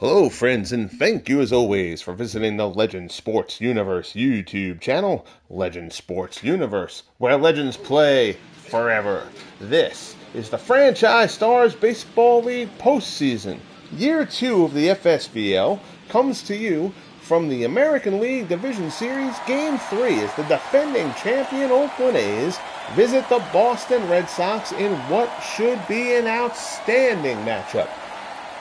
Hello, friends, and thank you as always for visiting the Legend Sports Universe YouTube channel, Legend Sports Universe, where legends play forever. This is the Franchise Stars Baseball League postseason. Year 2 of the FSBL comes to you from the American League Division Series. Game 3 as the defending champion Oakland A's visit the Boston Red Sox in what should be an outstanding matchup.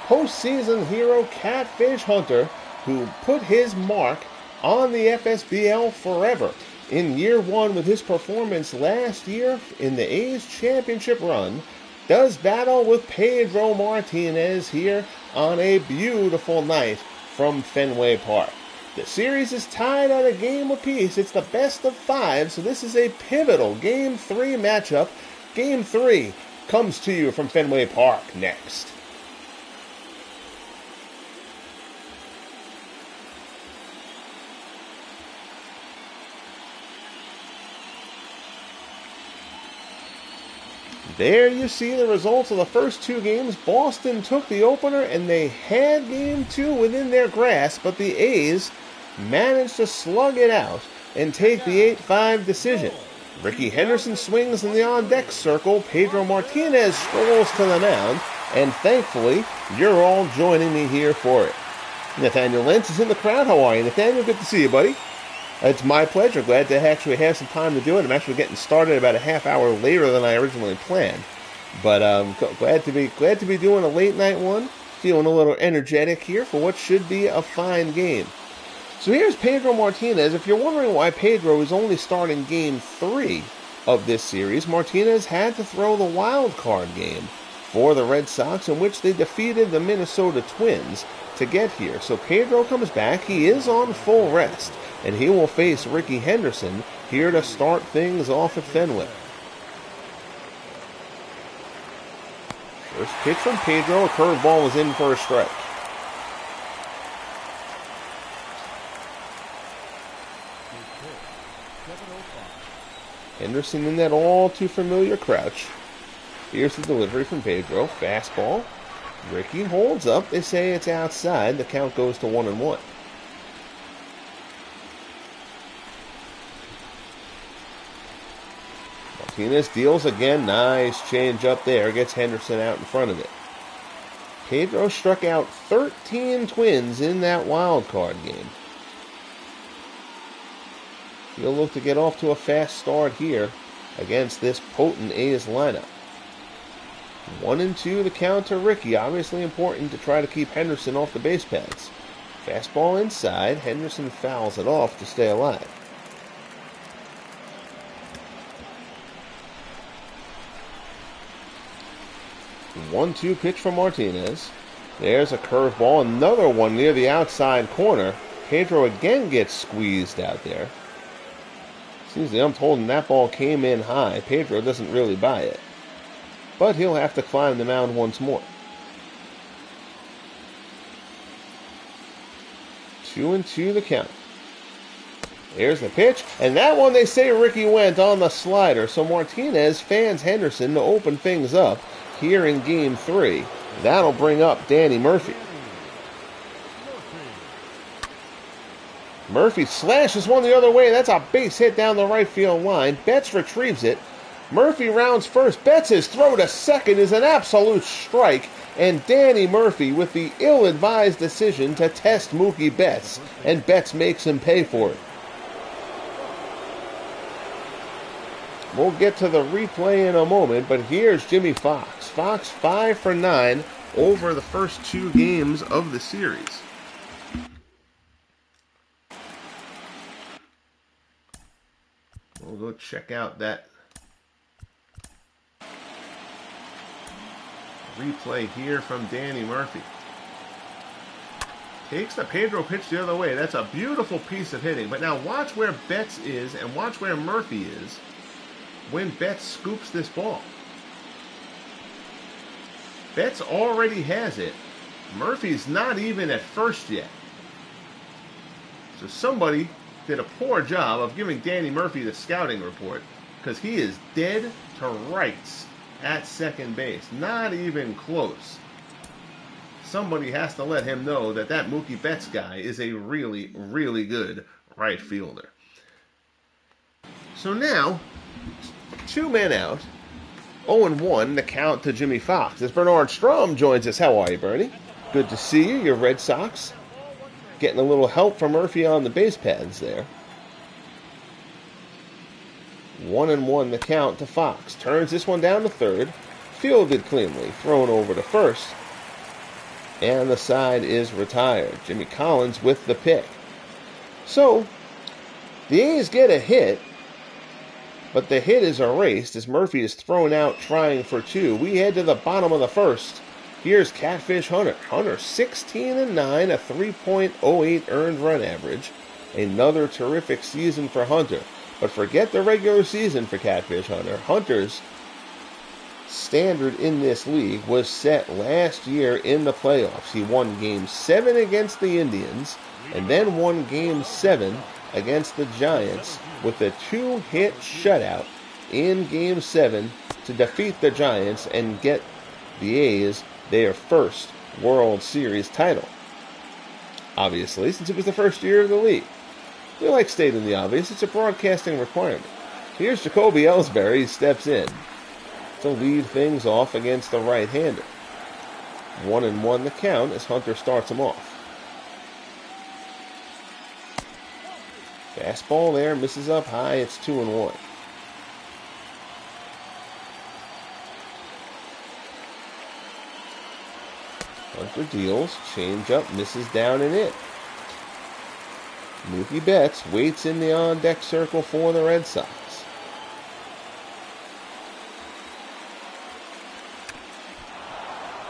Postseason hero Catfish Hunter, who put his mark on the FSBL forever in year 1 with his performance last year in the A's championship run, does battle with Pedro Martinez here on a beautiful night from Fenway Park. The series is tied at a game apiece. It's the best of 5, so this is a pivotal Game 3 matchup. Game 3 comes to you from Fenway Park next. There you see the results of the first 2 games. Boston took the opener and they had game 2 within their grasp, but the A's managed to slug it out and take the 8-5 decision. Ricky Henderson swings in the on-deck circle. Pedro Martinez strolls to the mound, and thankfully, you're all joining me here for it. Nathaniel Lentz is in the crowd. How are you, Nathaniel? Good to see you, buddy. It's my pleasure. Glad to actually have some time to do it. I'm actually getting started about a half hour later than I originally planned. But glad to be doing a late night one. Feeling a little energetic here for what should be a fine game. So here's Pedro Martinez. If you're wondering why Pedro is only starting Game 3 of this series, Martinez had to throw the wild card game for the Red Sox, in which they defeated the Minnesota Twins to get here. So Pedro comes back. He is on full rest, and he will face Ricky Henderson here to start things off at Fenway. First pitch from Pedro. A curveball is in for a strike. Henderson in that all too familiar crouch. Here's the delivery from Pedro. Fastball. Ricky holds up. They say it's outside. The count goes to 1-1. Martinez deals again. Nice change up there. Gets Henderson out in front of it. Pedro struck out 13 Twins in that wild card game. He'll look to get off to a fast start here against this potent A's lineup. 1-2 the count to Ricky. Obviously important to try to keep Henderson off the base paths. Fastball inside. Henderson fouls it off to stay alive. The 1-2 pitch from Martinez. There's a curveball. Another one near the outside corner. Pedro again gets squeezed out there. Seems the ump holding that ball came in high. Pedro doesn't really buy it, but he'll have to climb the mound once more. 2-2 the count. There's the pitch, and that one they say Ricky went on the slider, so Martinez fans Henderson to open things up here in Game 3. That'll bring up Danny Murphy. Murphy slashes one the other way. That's a base hit down the right field line. Betts retrieves it. Murphy rounds first. Betts' throw to second is an absolute strike. And Danny Murphy with the ill-advised decision to test Mookie Betts. And Betts makes him pay for it. We'll get to the replay in a moment, but here's Jimmy Fox. Fox 5 for 9 over the first 2 games of the series. We'll go check out that replay here from Danny Murphy. Takes the Pedro pitch the other way. That's a beautiful piece of hitting. But now watch where Betts is and watch where Murphy is when Betts scoops this ball. Betts already has it. Murphy's not even at first yet. So somebody did a poor job of giving Danny Murphy the scouting report, because he is dead to rights at second base. Not even close. somebody has to let him know that that Mookie Betts guy is a really, really good right fielder. So now, 2 men out, 0-1, the count to Jimmy Fox. As Bernard Strom joins us. How are you, Bernie? Good to see you. Your Red Sox getting a little help from Murphy on the base paths there. 1-1 the count to Fox. Turns this one down to third. Fielded cleanly. Thrown over to first. And the side is retired. Jimmy Collins with the pick. So, the A's get a hit, but the hit is erased as Murphy is thrown out trying for 2. We head to the bottom of the first. Here's Catfish Hunter. Hunter 16-9, a 3.08 earned run average. Another terrific season for Hunter. But forget the regular season for Catfish Hunter. Hunter's standard in this league was set last year in the playoffs. He won Game 7 against the Indians and then won Game 7 against the Giants with a 2-hit shutout in Game 7 to defeat the Giants and get the A's their first World Series title. Obviously, since it was the first year of the league. We like stating the obvious. It's a broadcasting requirement. Here's Jacoby Ellsbury. He steps in to lead things off against the right-hander. 1-1 the count as Hunter starts him off. Fastball there, misses up high. It's 2-1. Hunter deals, changeup, misses down and in. Mookie Betts waits in the on-deck circle for the Red Sox.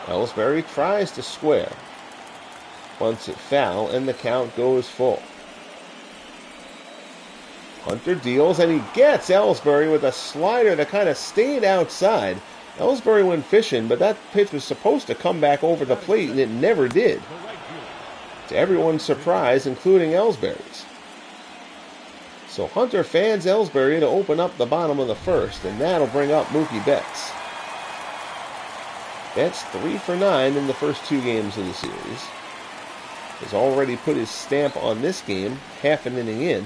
Ellsbury tries to square. Bunts it foul, and the count goes full. Hunter deals, and he gets Ellsbury with a slider that kind of stayed outside. Ellsbury went fishing, but that pitch was supposed to come back over the plate, and it never did. To everyone's surprise, including Ellsbury's. So Hunter fans Ellsbury to open up the bottom of the first, and that'll bring up Mookie Betts. Betts 3 for 9 in the first 2 games of the series. Has already put his stamp on this game, half an inning in,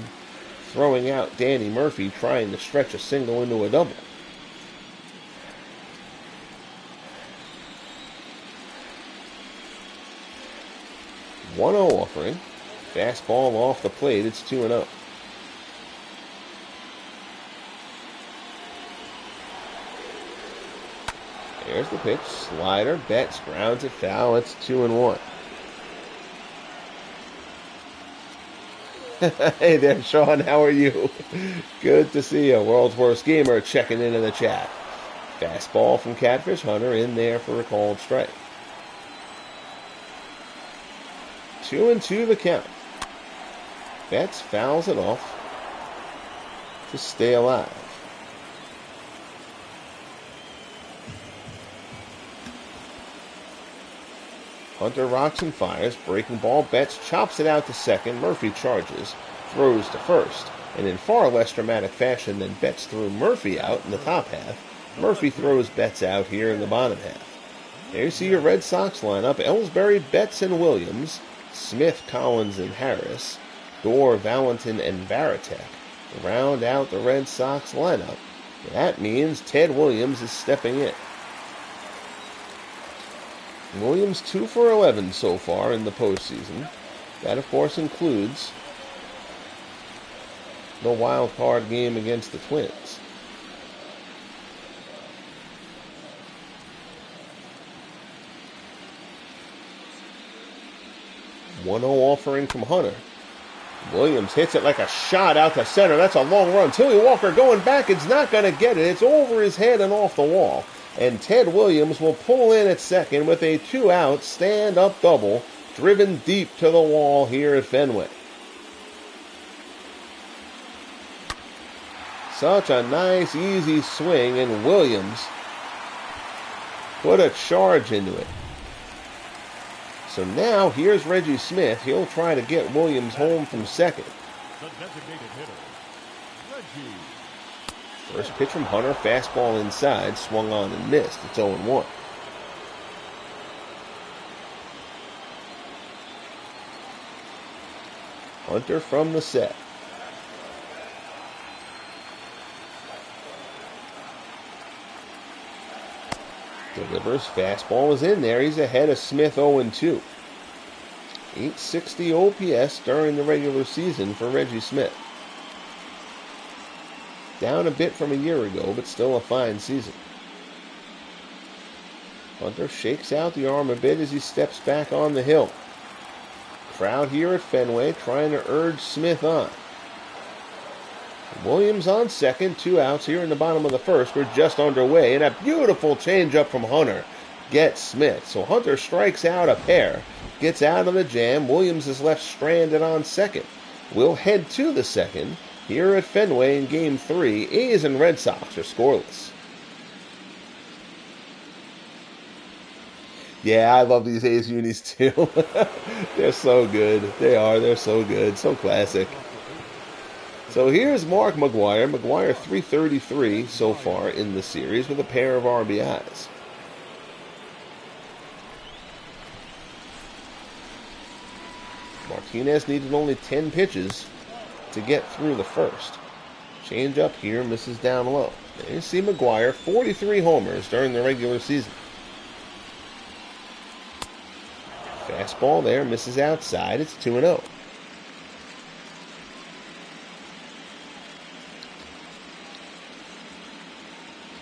throwing out Danny Murphy trying to stretch a single into a double. .1-0 offering. Fastball off the plate. It's 2-0. There's the pitch. Slider. Betts grounds it foul. It's 2-1. Hey there, Sean. How are you? Good to see you. World's Worst Gamer checking into the chat. Fastball from Catfish Hunter in there for a called strike. 2-2 the count. Betts fouls it off to stay alive. Hunter rocks and fires. Breaking ball. Betts chops it out to second. Murphy charges. Throws to first. And in far less dramatic fashion than Betts threw Murphy out in the top half, Murphy throws Betts out here in the bottom half. There you see your Red Sox lineup. Ellsbury, Betts, and Williams. Smith, Collins, and Harris. Gore, Valentin, and Varitek round out the Red Sox lineup. That means Ted Williams is stepping in. Williams 2 for 11 so far in the postseason. That, of course, includes the wild card game against the Twins. .1-0 offering from Hunter. Williams hits it like a shot out to center. That's a long run. Tilly Walker going back. It's not going to get it. It's over his head and off the wall. And Ted Williams will pull in at second with a 2-out stand-up double driven deep to the wall here at Fenway. Such a nice, easy swing, and Williams put a charge into it. So now here's Reggie Smith. He'll try to get Williams home from second. The designated hitter, Reggie. First pitch from Hunter, fastball inside, swung on and missed. It's 0-1. Hunter from the set. Delivers. Fastball is in there. He's ahead of Smith 0-2. 860 OPS during the regular season for Reggie Smith. Down a bit from a year ago, but still a fine season. Hunter shakes out the arm a bit as he steps back on the hill. Crowd here at Fenway trying to urge Smith on. Williams on second, 2 outs here in the bottom of the first. We're just underway, and a beautiful changeup from Hunter gets Smith. So Hunter strikes out a pair, gets out of the jam. Williams is left stranded on second. We'll head to the second here at Fenway in Game 3. A's and Red Sox are scoreless. Yeah, I love these A's unis too. They're so good. They are. They're so good. So classic. So here's Mark McGwire. McGwire 333 so far in the series with a pair of RBIs. Martinez needed only 10 pitches to get through the first. Change up here, misses down low. There you see McGwire, 43 homers during the regular season. Fastball there, misses outside. It's 2-0.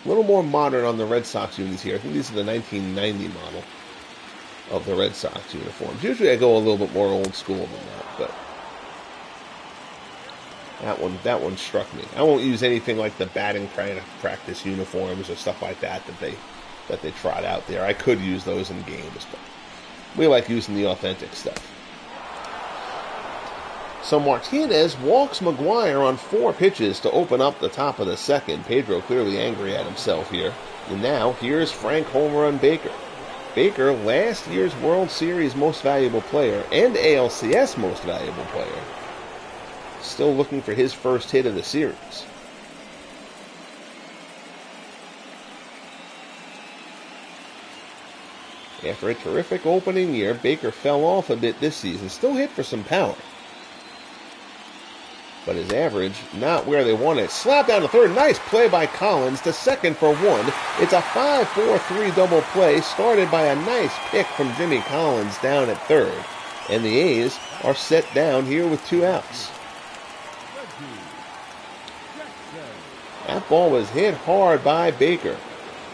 A little more modern on the Red Sox unis here. I think these are the 1990 model of the Red Sox uniforms. Usually I go a little bit more old school than that, but that one struck me. I won't use anything like the batting practice uniforms or stuff like that they trot out there. I could use those in games, but we like using the authentic stuff. So Martinez walks McGwire on 4 pitches to open up the top of the second. Pedro clearly angry at himself here. And now, here's Frank home run Baker. Baker, last year's World Series most valuable player and ALCS most valuable player. Still looking for his first hit of the series. After a terrific opening year, Baker fell off a bit this season. Still hit for some power, but his average, not where they want it. Slap down to third. Nice play by Collins to second for 1. It's a 5-4-3 double play started by a nice pick from Jimmy Collins down at third. And the A's are set down here with 2 outs. That ball was hit hard by Baker.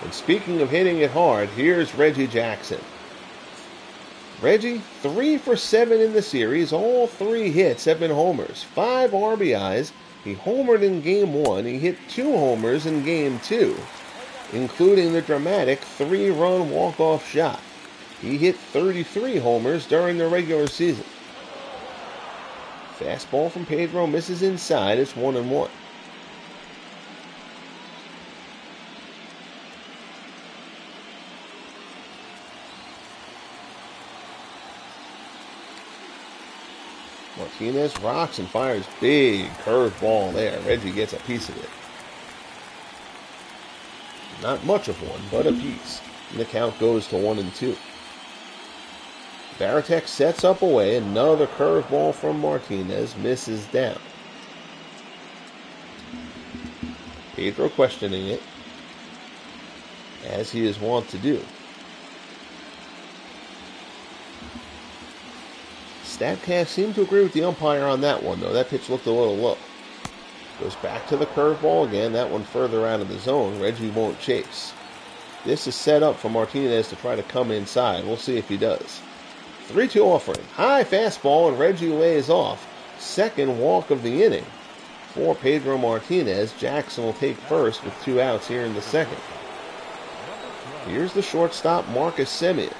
And speaking of hitting it hard, here's Reggie Jackson. Reggie, 3 for 7 in the series. All 3 hits have been homers. 5 RBIs. He homered in Game 1. He hit 2 homers in Game 2, including the dramatic 3-run walk-off shot. He hit 33 homers during the regular season. Fastball from Pedro misses inside. It's 1-1. Martinez rocks and fires big curveball there. Reggie gets a piece of it. Not much of one, but a piece. And the count goes to 1-2. Varitek sets up away. Another curveball from Martinez misses down. Pedro questioning it, as he is wont to do. StatCast seemed to agree with the umpire on that one, though. That pitch looked a little low. Goes back to the curveball again. That one further out of the zone. Reggie won't chase. This is set up for Martinez to try to come inside. We'll see if he does. 3-2 offering. High fastball, and Reggie lays off. Second walk of the inning for Pedro Martinez. Jackson will take first with 2 outs here in the second. Here's the shortstop, Marcus Semien.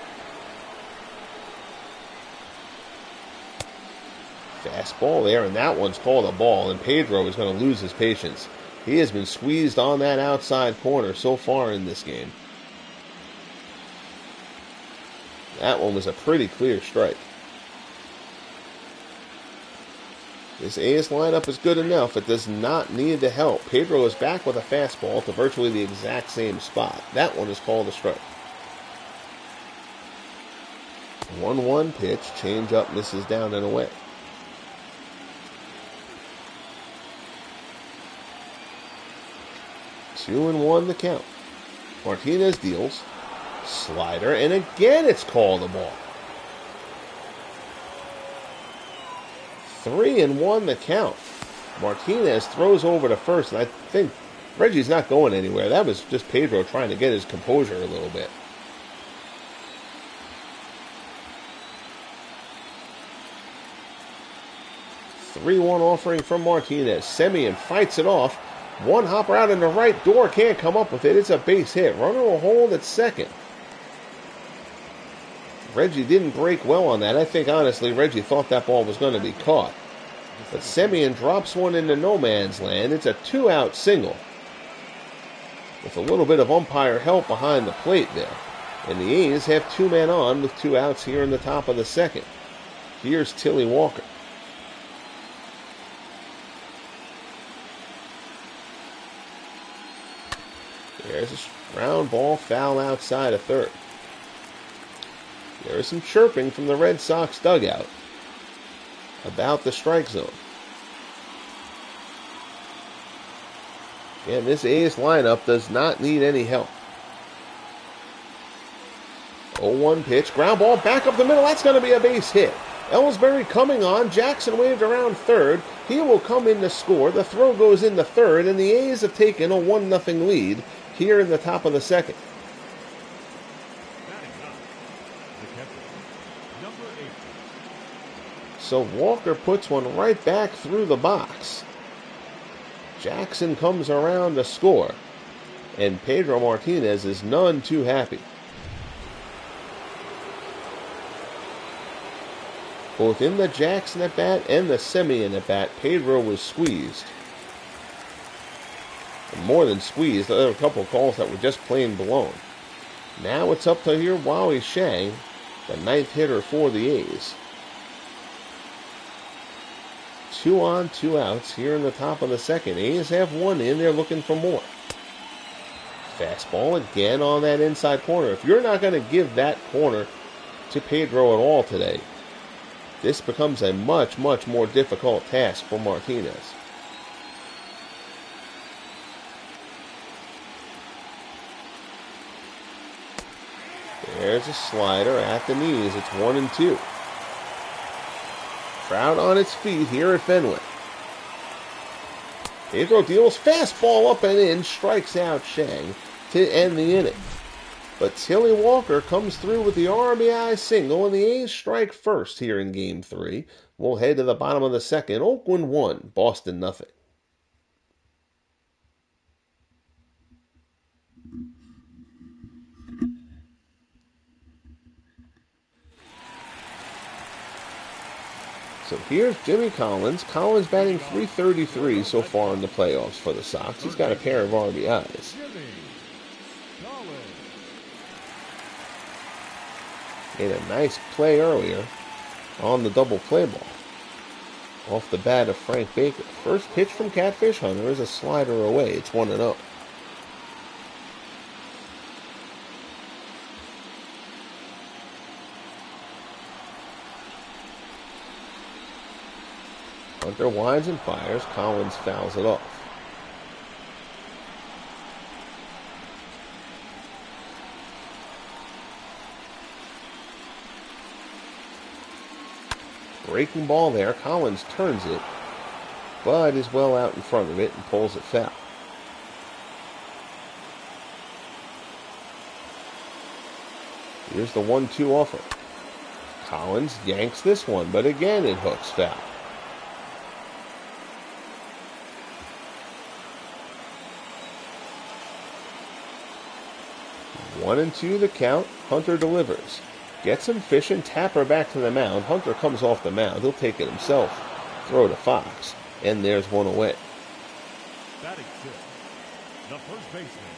Fastball there, and that one's called a ball, and Pedro is going to lose his patience. He has been squeezed on that outside corner so far in this game. That one was a pretty clear strike. This A's lineup is good enough. It does not need the help. Pedro is back with a fastball to virtually the exact same spot. That one is called a strike. 1-1 pitch, change up, misses down and away. 2-1 the count. Martinez deals. Slider, and again it's called a ball. 3-1 the count. Martinez throws over to first, and I think Reggie's not going anywhere. That was just Pedro trying to get his composure a little bit. Three-one offering from Martinez. Semien fights it off. One hopper out in the right door, can't come up with it. It's a base hit. Runner will hold at second. Reggie didn't break well on that. I think, honestly, Reggie thought that ball was going to be caught. But Semien drops one into no man's land. It's a two-out single, with a little bit of umpire help behind the plate there. And the A's have two men on with two outs here in the top of the second. Here's Tilly Walker. There's a ground ball, foul outside of third. There is some chirping from the Red Sox dugout about the strike zone. Again, this A's lineup does not need any help. 0-1 pitch, ground ball back up the middle. That's going to be a base hit. Ellsbury coming on. Jackson waved around third. He will come in to score. The throw goes into third, and the A's have taken a 1-0 lead here in the top of the second. So Walker puts one right back through the box. Jackson comes around to score, and Pedro Martinez is none too happy. Both in the Jackson at bat and the Semien at bat, Pedro was squeezed. And more than squeezed, there were a couple of calls that were just plain blown. Now it's up to here Wowie Shang, the ninth hitter for the A's. 2 on, 2 outs here in the top of the second. A's have one in. They're looking for more. Fastball again on that inside corner. If you're not going to give that corner to Pedro at all today, this becomes a much, much more difficult task for Martinez. There's a slider at the knees. It's 1-2. Crowd on its feet here at Fenway. Pedro deals fastball up and in, strikes out Shang to end the inning. But Tilly Walker comes through with the RBI single, and the A's strike first here in Game 3. We'll head to the bottom of the second. Oakland 1, Boston 0. So here's Jimmy Collins. Collins batting .333 so far in the playoffs for the Sox. He's got a pair of RBIs. Made a nice play earlier on the double play ball off the bat of Frank Baker. First pitch from Catfish Hunter is a slider away. It's 1-0. Hunter winds and fires. Collins fouls it off. Breaking ball there. Collins turns it, but is well out in front of it and pulls it foul. Here's the 1-2 offer. Collins yanks this one, but again it hooks foul. One and two the count. Hunter delivers. Gets him fishing. Tapper back to the mound. Hunter comes off the mound. He'll take it himself. Throw to Fox. And there's one away.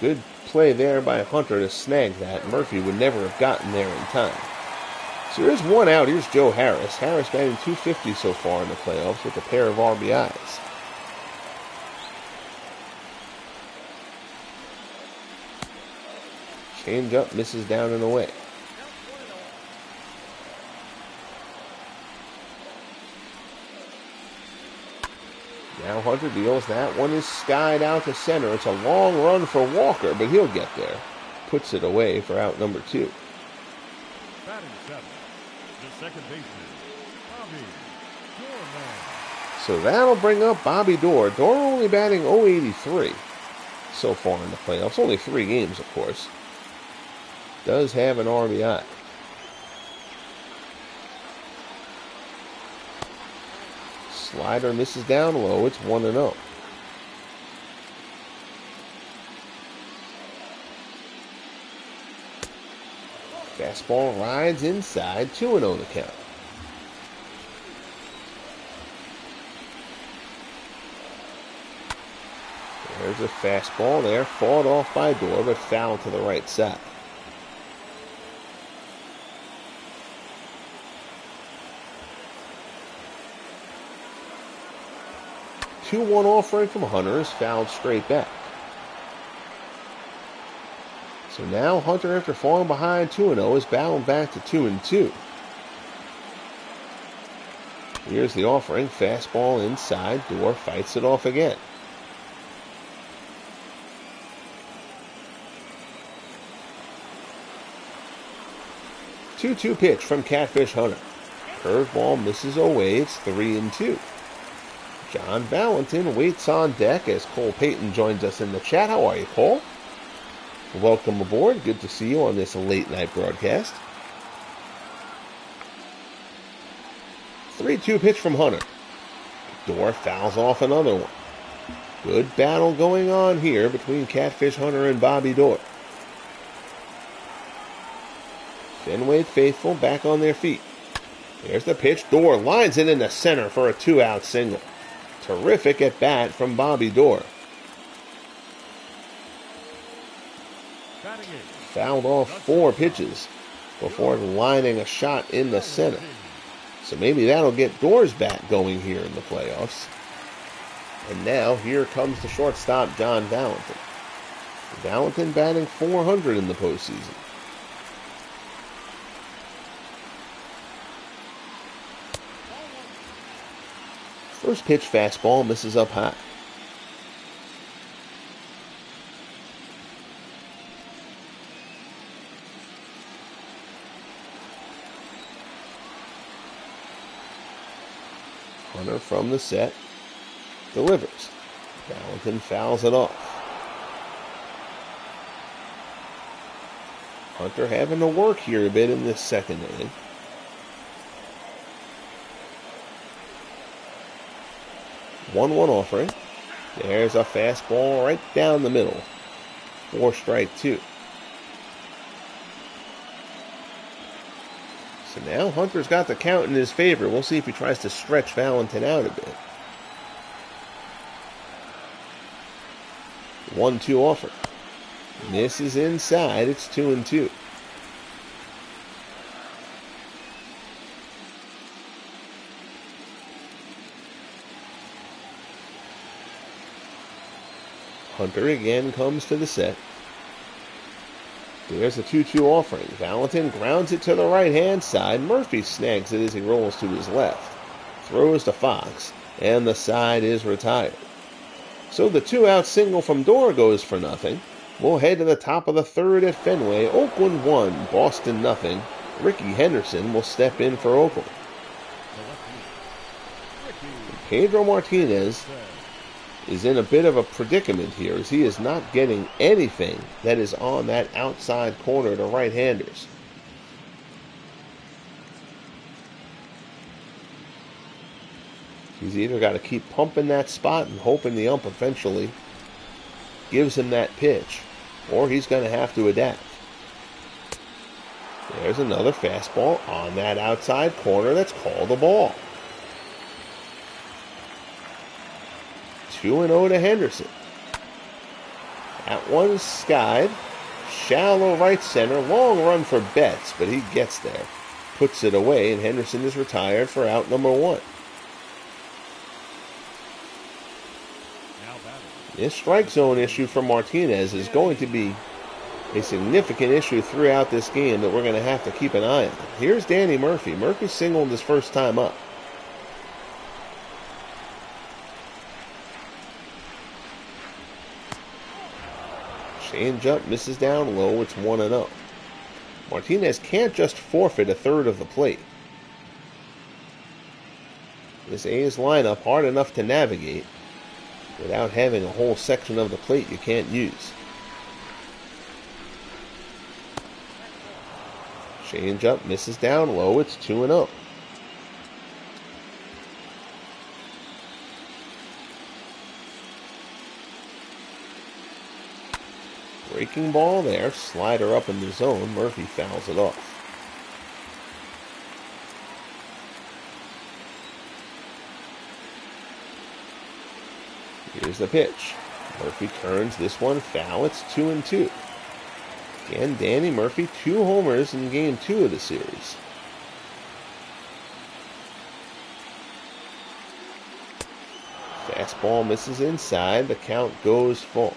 Good play there by Hunter to snag that. Murphy would never have gotten there in time. So here's one out. Here's Joe Harris. Harris batting .250 so far in the playoffs with a pair of RBIs. Change up, misses down and away. Now Hunter deals. That one is skied out to center. It's a long run for Walker, but he'll get there. Puts it away for out number 2. Batting 7, the second baseman, Bobby Dorr. So that'll bring up Bobby Dorr. Dorr only batting .083 so far in the playoffs. Only 3 games, of course. Does have an RBI. Slider misses down low. It's 1-0. Fastball rides inside. 2-0 to count. There's a fastball there. Fought off by Dorr, but foul to the right side. Two-one offering from Hunter is fouled straight back. So now Hunter, after falling behind 2-0, is battled back to 2-2. Here's the offering. Fastball inside. Dorr fights it off again. Two-two pitch from Catfish Hunter. Curveball misses away. It's 3-2. John Valentin waits on deck as Cole Payton joins us in the chat. How are you, Cole? Welcome aboard. Good to see you on this late night broadcast. 3-2 pitch from Hunter. Dorr fouls off another one. Good battle going on here between Catfish Hunter and Bobby Dorr. Fenway faithful back on their feet. There's the pitch. Dorr lines it into center for a 2-out single. Terrific at bat from Bobby Dorr. Fouled off 4 pitches before lining a shot in the center. So maybe that'll get Dorr's bat going here in the playoffs. And now here comes the shortstop, John Valentin. Valentin batting .400 in the postseason. First pitch fastball misses up high. Hunter from the set delivers. Valentin fouls it off. Hunter having to work here a bit in this second inning. One offering. There's a fastball right down the middle. 4-2. So now Hunter's got the count in his favor. We'll see if he tries to stretch Valentin out a bit. 1-2 offer. Misses inside. It's 2-2. Hunter again comes to the set. There's a 2-2 offering. Valentin grounds it to the right-hand side. Murphy snags it as he rolls to his left. Throws to Fox, and the side is retired. So the 2-out single from Dorr goes for nothing. We'll head to the top of the third at Fenway. Oakland 1, Boston nothing. Ricky Henderson will step in for Oakland. Pedro Martinez is in a bit of a predicament here as he is not getting anything that is on that outside corner to right-handers. He's either got to keep pumping that spot and hoping the ump eventually gives him that pitch, or he's going to have to adapt. There's another fastball on that outside corner that's called a ball. 2-0 to Henderson. That one's skied. Shallow right center. Long run for Betts, but he gets there. Puts it away, and Henderson is retired for out number 1. This strike zone issue for Martinez is going to be a significant issue throughout this game that we're going to have to keep an eye on. Here's Danny Murphy. Murphy singled his first time up. Change-up misses down low. It's 1-0. Martinez can't just forfeit a third of the plate. This A's lineup hard enough to navigate without having a whole section of the plate you can't use. Change-up misses down low. It's 2-0. Breaking ball there. Slider up in the zone. Murphy fouls it off. Here's the pitch. Murphy turns this one foul. It's 2-2. Again, Danny Murphy, 2 homers in game 2 of the series. Fastball misses inside. The count goes full.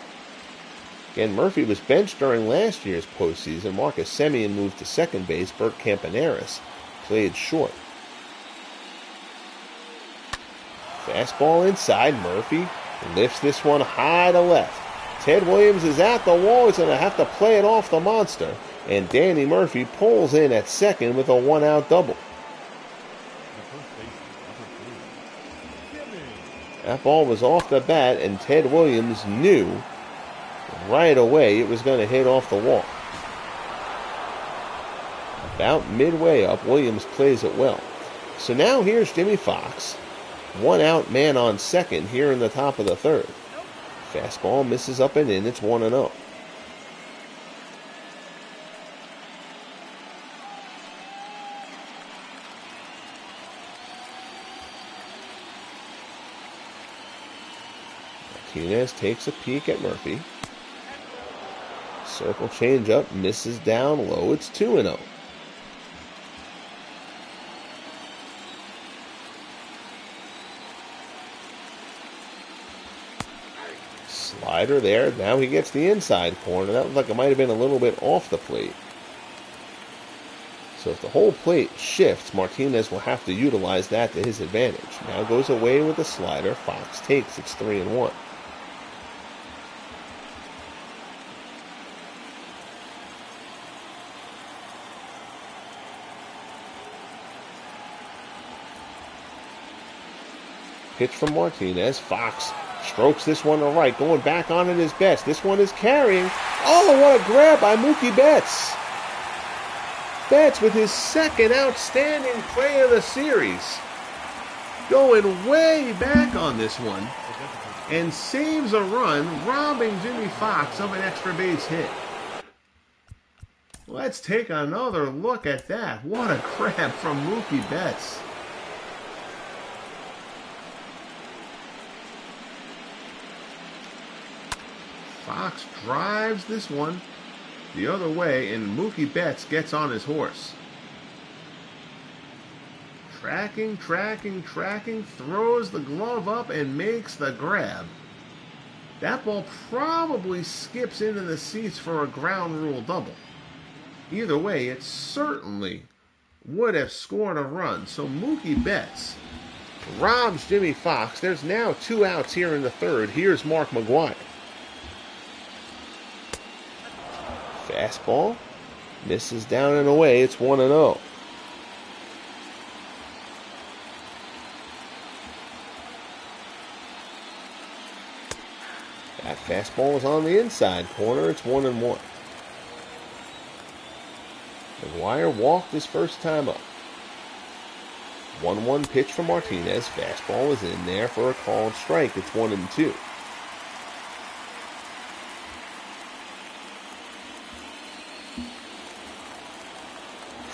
Again, Murphy was benched during last year's postseason. Marcus Semien moved to second base. Bert Campaneris played short. Fastball inside. Murphy lifts this one high to left. Ted Williams is at the wall. He's going to have to play it off the monster. And Danny Murphy pulls in at second with a 1-out double. That ball was off the bat, and Ted Williams knew right away it was going to hit off the wall. About midway up, Williams plays it well. So now here's Jimmy Fox. 1-out, man on second here in the top of the third. Fastball misses up and in. It's 1-0. Martinez takes a peek at Murphy. Circle changeup misses down low. It's 2-0. Slider there. Now he gets the inside corner. That looked like it might have been a little bit off the plate. So if the whole plate shifts, Martinez will have to utilize that to his advantage. Now goes away with the slider. Fox takes. It's 3-1. Pitch from Martinez. Fox strokes this one to right. Going back on it is Betts. This one is carrying. Oh, what a grab by Mookie Betts. Betts with his second outstanding play of the series. Going way back on this one. And saves a run, robbing Jimmy Fox of an extra base hit. Let's take another look at that. What a grab from Mookie Betts. Fox drives this one the other way, and Mookie Betts gets on his horse. Tracking, throws the glove up and makes the grab. That ball probably skips into the seats for a ground rule double. Either way, it certainly would have scored a run. So Mookie Betts robs Jimmy Fox. There's now 2 outs here in the third. Here's Mark McGwire. Fastball misses down and away. It's 1-0. That fastball is on the inside corner. It's 1-1. McGwire walked his first time up. 1-1 pitch from Martinez. Fastball is in there for a called strike. It's 1-2.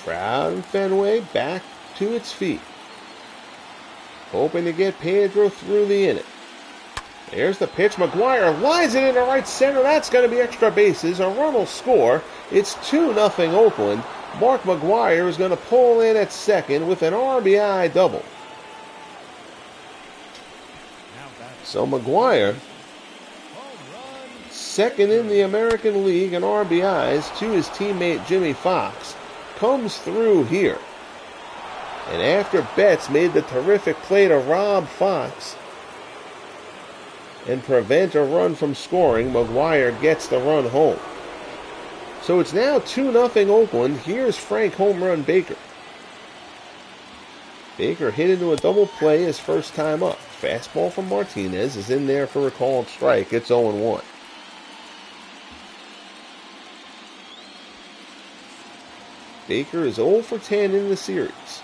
Crowd in Fenway back to its feet, hoping to get Pedro through the inning. There's the pitch. McGwire lines it into right center. That's going to be extra bases. A run will score. It's 2-0 Oakland. Mark McGwire is going to pull in at second with an RBI double. So McGwire, second in the American League in RBIs to his teammate Jimmy Fox, comes through here. And after Betts made the terrific play to rob Fox, and prevent a run from scoring. McGuire gets the run home. So it's now 2-0 Oakland. Here's Frank Home Run Baker. Baker hit into a double play his first time up. Fastball from Martinez is in there for a called strike. It's 0-1. Baker is 0 for 10 in the series.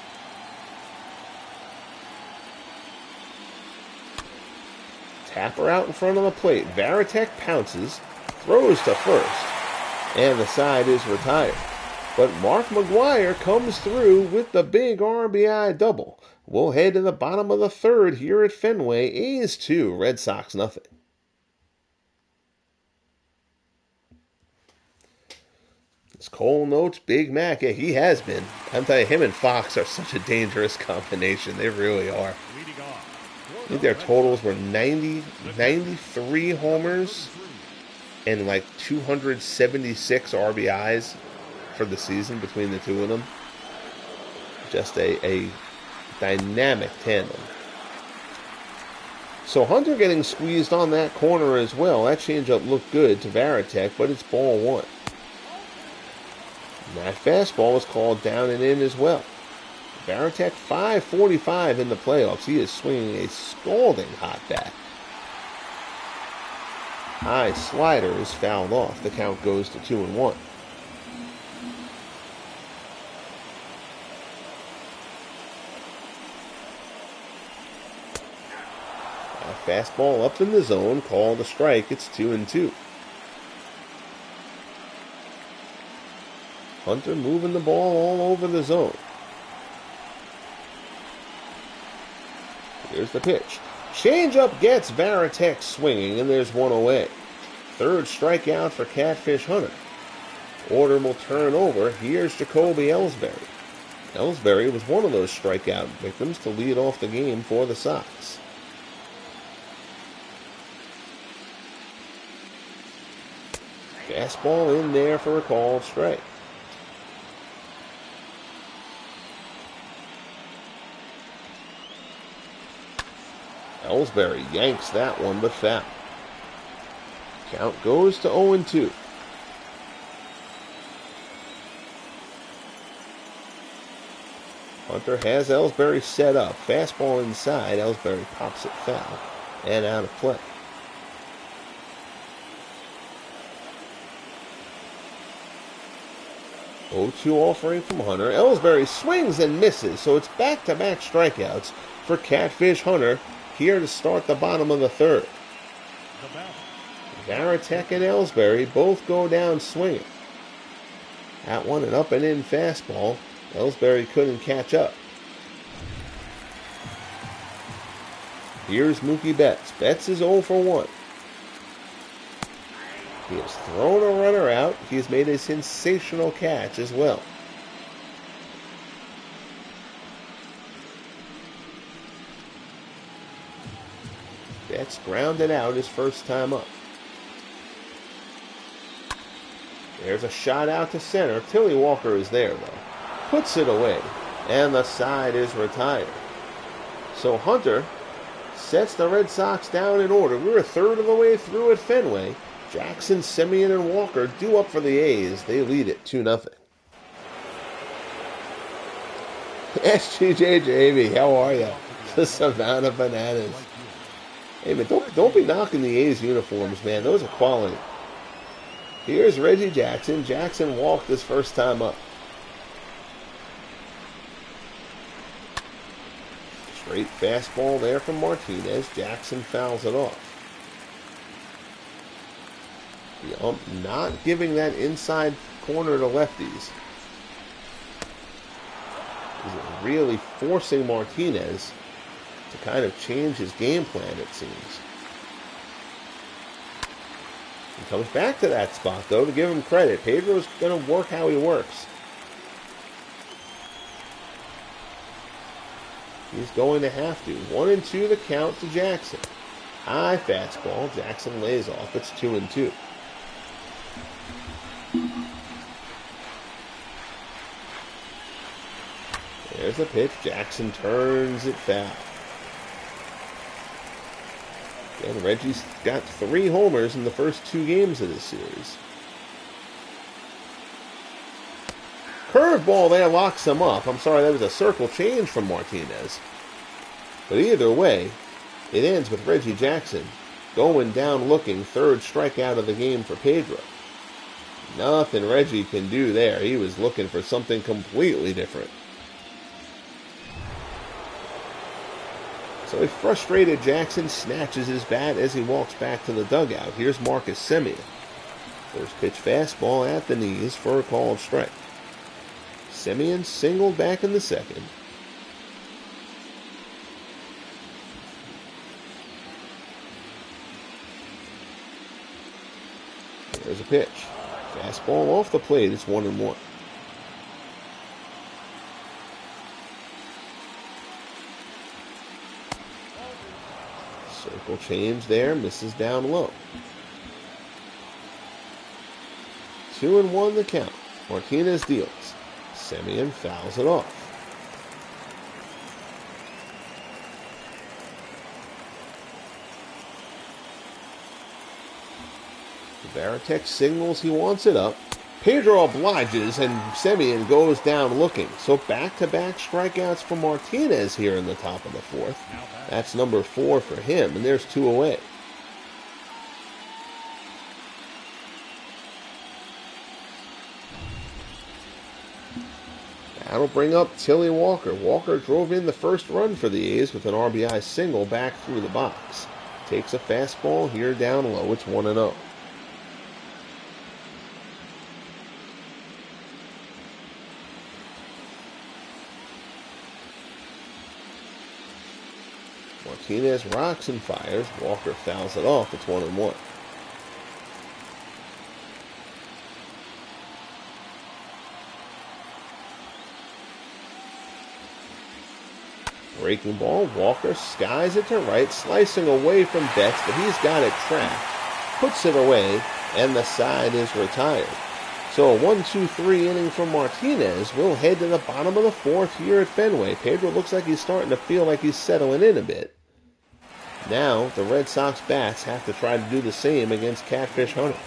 Tapper out in front of the plate. Varitek pounces, throws to first, and the side is retired. But Mark McGuire comes through with the big RBI double. We'll head to the bottom of the third here at Fenway. A's 2, Red Sox nothing. As Cole notes, Big Mac, yeah, he has been. I'm telling you, him and Fox are such a dangerous combination. They really are. I think their totals were 93 homers and like 276 RBIs for the season between the two of them. Just a dynamic tandem. So Hunter getting squeezed on that corner as well. That changeup looked good to Varitek, but it's ball one. And that fastball was called down and in as well. Varitek 545 in the playoffs. He is swinging a scalding hot bat. High slider is fouled off. The count goes to 2-1. Fastball up in the zone, called a strike. It's 2-2. Hunter moving the ball all over the zone. Here's the pitch. Changeup gets Varitek swinging, and there's one away. Third strikeout for Catfish Hunter. Order will turn over. Here's Jacoby Ellsbury. Ellsbury was one of those strikeout victims to lead off the game for the Sox. Fastball in there for a called strike. Ellsbury yanks that one, but foul. Count goes to 0-2. Hunter has Ellsbury set up. Fastball inside. Ellsbury pops it foul and out of play. 0-2 offering from Hunter. Ellsbury swings and misses, so it's back-to-back strikeouts for Catfish Hunter here to start the bottom of the third. Varitek and Ellsbury both go down swinging. That one an up and in fastball. Ellsbury couldn't catch up. Here's Mookie Betts. Betts is 0 for 1. He has thrown a runner out. He has made a sensational catch as well. Betts grounded out his first time up. There's a shot out to center. Tilly Walker is there, though. Puts it away, and the side is retired. So Hunter sets the Red Sox down in order. We're a third of the way through at Fenway. Jackson, Semien, and Walker due up for the A's. They lead it 2-0. SGJJB, how are you? The Savannah Bananas. Hey, man, don't be knocking the A's uniforms, man. Those are quality. Here's Reggie Jackson. Jackson walked his first time up. Straight fastball there from Martinez. Jackson fouls it off. The ump not giving that inside corner to lefties. He's really forcing Martinez to kind of change his game plan, it seems. He comes back to that spot, though, to give him credit. Pedro's going to work how he works. He's going to have to. 1-2 the count to Jackson. High fastball. Jackson lays off. It's 2-2. There's the pitch. Jackson turns it foul. And Reggie's got 3 homers in the first 2 games of this series. Curveball there locks him up. I'm sorry, that was a circle change from Martinez. But either way, it ends with Reggie Jackson going down looking, 3rd strikeout of the game for Pedro. Nothing Reggie can do there. He was looking for something completely different. So a frustrated Jackson snatches his bat as he walks back to the dugout. Here's Marcus Semien. First pitch fastball at the knees for a called strike. Semien singled back in the 2nd. There's a pitch. Fastball off the plate. It's 1-1. Circle change there. Misses down low. 2-1 the count. Martinez deals. Semien fouls it off. Varitek signals he wants it up. Pedro obliges, and Semien goes down looking. So back-to-back strikeouts for Martinez here in the top of the 4th. That's number 4 for him, and there's 2 away. That'll bring up Tilly Walker. Walker drove in the first run for the A's with an RBI single back through the box. Takes a fastball here down low. It's 1-0. Martinez rocks and fires. Walker fouls it off. It's 1-1. Breaking ball. Walker skies it to right, slicing away from Betts, but he's got it trapped. Puts it away, and the side is retired. So a 1-2-3 inning from Martinez. We'll head to the bottom of the 4th here at Fenway. Pedro looks like he's starting to feel like he's settling in a bit. Now, the Red Sox bats have to try to do the same against Catfish Hunter.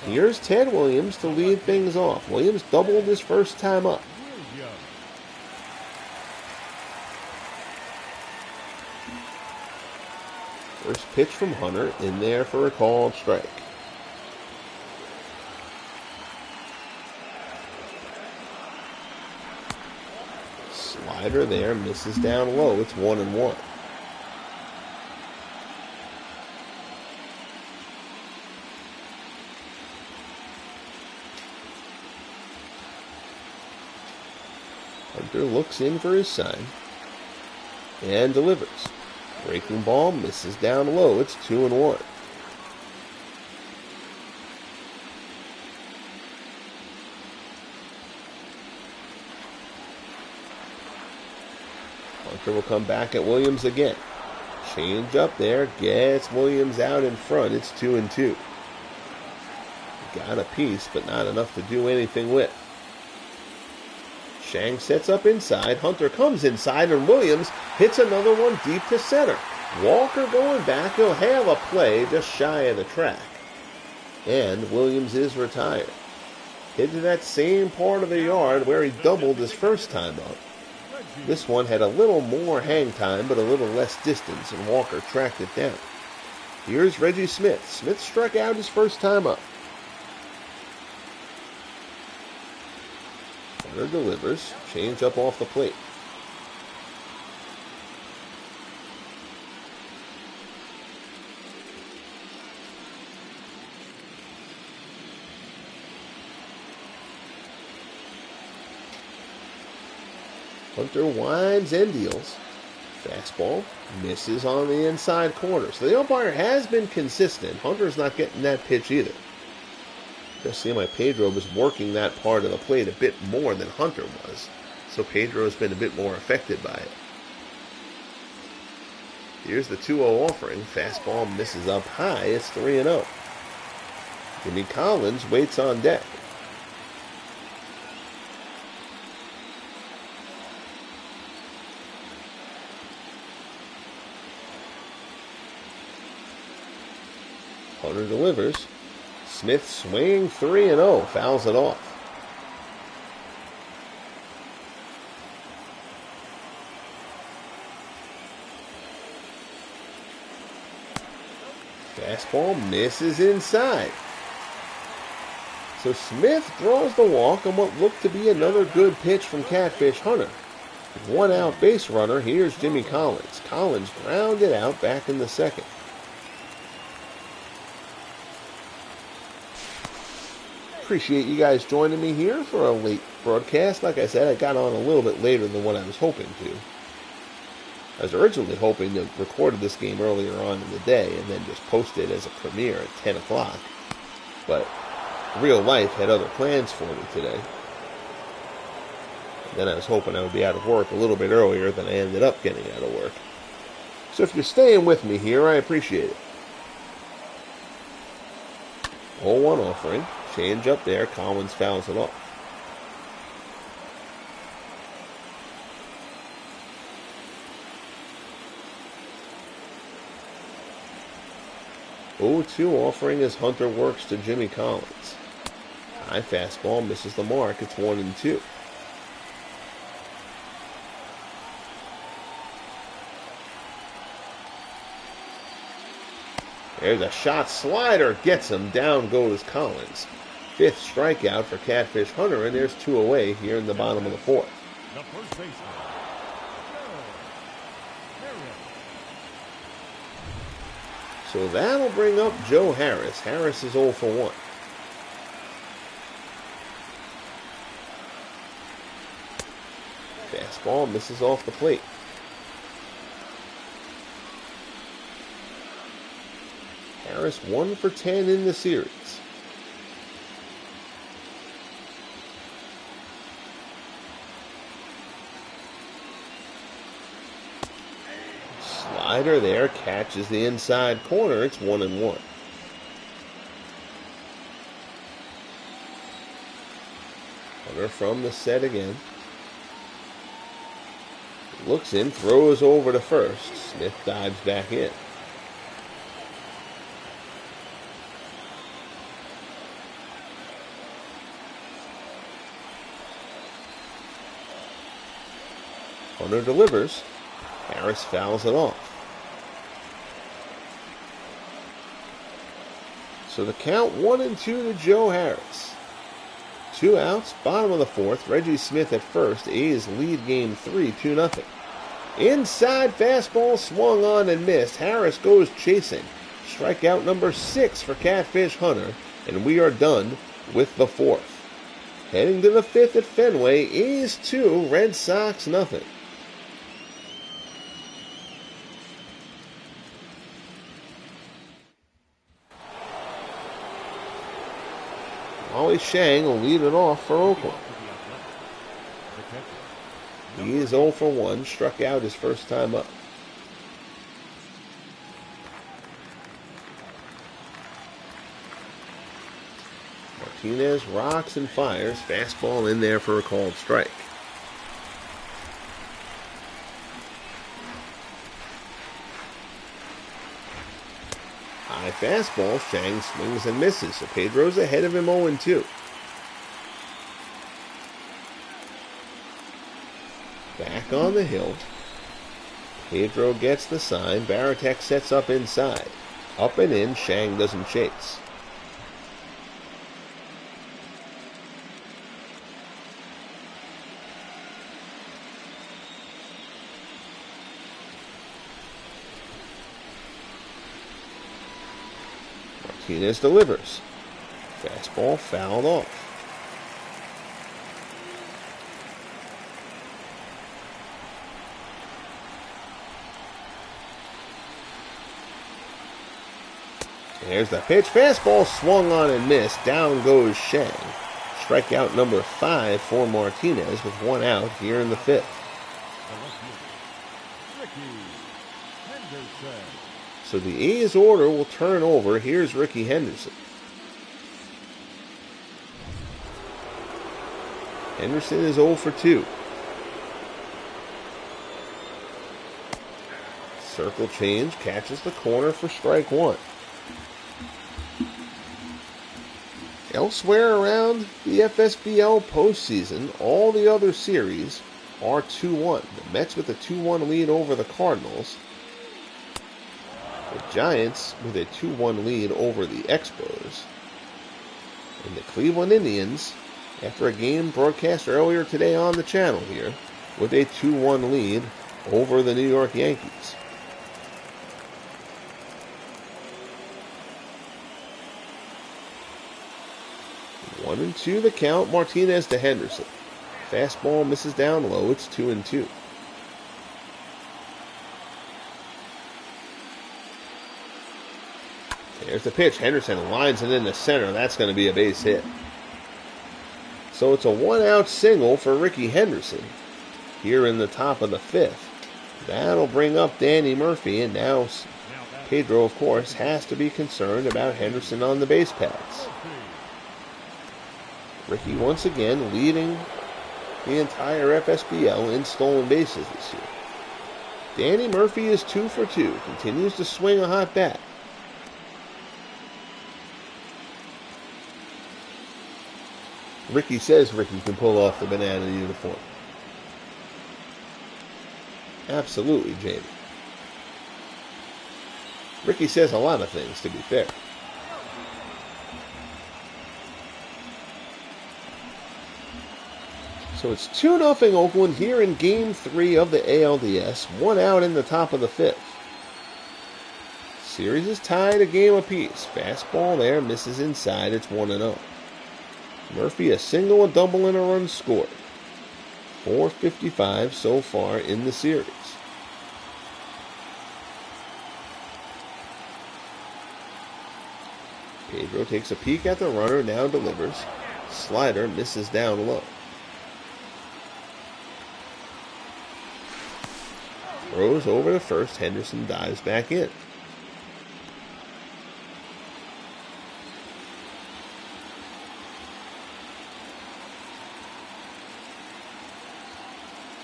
Here's Ted Williams to lead things off. Williams doubled his first time up. First pitch from Hunter, in there for a called strike. Slider there, misses down low. It's 1-1. Hunter looks in for his sign and delivers. Breaking ball, misses down low. It's 2-1. Hunter will come back at Williams again. Change up there, gets Williams out in front. It's 2-2. Got a piece, but not enough to do anything with. Shang sets up inside. Hunter comes inside, and Williams hits another one deep to center. Walker going back. He'll have a play just shy of the track. And Williams is retired. Hit to that same part of the yard where he doubled his first time up. This one had a little more hang time, but a little less distance, and Walker tracked it down. Here's Reggie Smith. Smith struck out his first time up. Hunter delivers. Change up off the plate. Hunter winds and deals. Fastball misses on the inside corner. So the umpire has been consistent. Hunter's not getting that pitch either. Just seeing like Pedro was working that part of the plate a bit more than Hunter was. So Pedro's been a bit more affected by it. Here's the 2-0 offering. Fastball misses up high. It's 3-0. Jimmy Collins waits on deck. Hunter delivers. Smith swinging 3-0, fouls it off. Fastball misses inside. So Smith draws the walk on what looked to be another good pitch from Catfish Hunter. One out base runner, here's Jimmy Collins. Collins grounded out back in the second. Appreciate you guys joining me here for a late broadcast. Like I said, I got on a little bit later than what I was hoping to. I was originally hoping to record this game earlier on in the day and then just post it as a premiere at 10 o'clock. But real life had other plans for me today. And then I was hoping I would be out of work a little bit earlier than I ended up getting out of work. So if you're staying with me here, I appreciate it. 0-1 offering. Change up there. Collins fouls it off. (0-2) offering as Hunter works to Jimmy Collins. High fastball misses the mark. It's 1-2. There's a shot slider. Gets him. Down goes Collins. Fifth strikeout for Catfish Hunter, and there's 2 away here in the bottom of the fourth. The first baseman, So that'll bring up Joe Harris. Harris is 0 for 1. Fastball misses off the plate. Harris 1 for 10 in the series. Slider there, catches the inside corner. It's 1-1. Hunter from the set again. Looks in, throws over to first. Smith dives back in. Hunter delivers. Harris fouls it off. So the count 1-2 to Joe Harris. 2 outs, bottom of the fourth. Reggie Smith at first. A's lead game 3, 2-0. Inside fastball swung on and missed. Harris goes chasing. Strikeout number 6 for Catfish Hunter. And we are done with the fourth. Heading to the fifth at Fenway. A's 2, Red Sox nothing. Molly Shang will lead it off for Oakland. He is 0 for 1, struck out his first time up. Martinez rocks and fires, fastball in there for a called strike. High fastball, Shang swings and misses, so Pedro's ahead of him 0-2. Back on the hill. Pedro gets the sign. Baratek sets up inside. Up and in, Shang doesn't chase. Martinez delivers. Fastball fouled off. There's the pitch. Fastball swung on and missed. Down goes Shang. Strikeout number 5 for Martinez with 1 out here in the fifth. So the A's order will turn over. Here's Ricky Henderson. Henderson is 0 for 2. Circle change, catches the corner for strike 1. Elsewhere around the FSBL postseason, all the other series are 2-1. The Mets with a 2-1 lead over the Cardinals. The Giants with a 2-1 lead over the Expos. And the Cleveland Indians, after a game broadcast earlier today on the channel here, with a 2-1 lead over the New York Yankees. One and two the count. Martinez to Henderson. Fastball misses down low. It's 2-2. There's the pitch. Henderson lines it into center. That's going to be a base hit. So it's a one-out single for Ricky Henderson here in the top of the fifth. That'll bring up Danny Murphy, and now Pedro, of course, has to be concerned about Henderson on the base paths. Ricky once again leading the entire FSBL in stolen bases this year. Danny Murphy is 2 for 2. Continues to swing a hot bat. Ricky says Ricky can pull off the banana uniform. Absolutely, Jamie. Ricky says a lot of things, to be fair. So it's 2-0 Oakland here in Game 3 of the ALDS. One out in the top of the fifth. Series is tied a game apiece. Fastball there, misses inside. It's 1-0. Murphy a single, a double, and a run scored. 4:55 so far in the series. Pedro takes a peek at the runner, now delivers. Slider misses down low. Throws over to first. Henderson dives back in.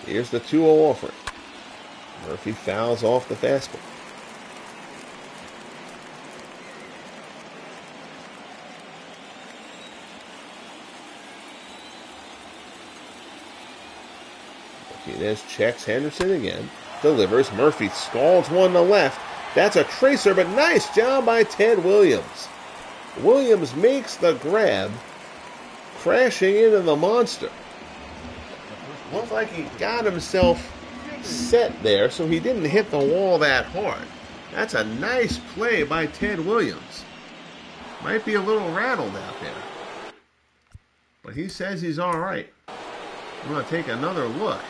Here's the 2-0 offering. Murphy fouls off the fastball. Martinez checks Henderson again. Delivers. Murphy scalds one to left. That's a tracer, but nice job by Ted Williams. Williams makes the grab, crashing into the monster. Looked like he got himself set there, so he didn't hit the wall that hard. That's a nice play by Ted Williams. Might be a little rattled out there, but he says he's all right. I'm going to take another look.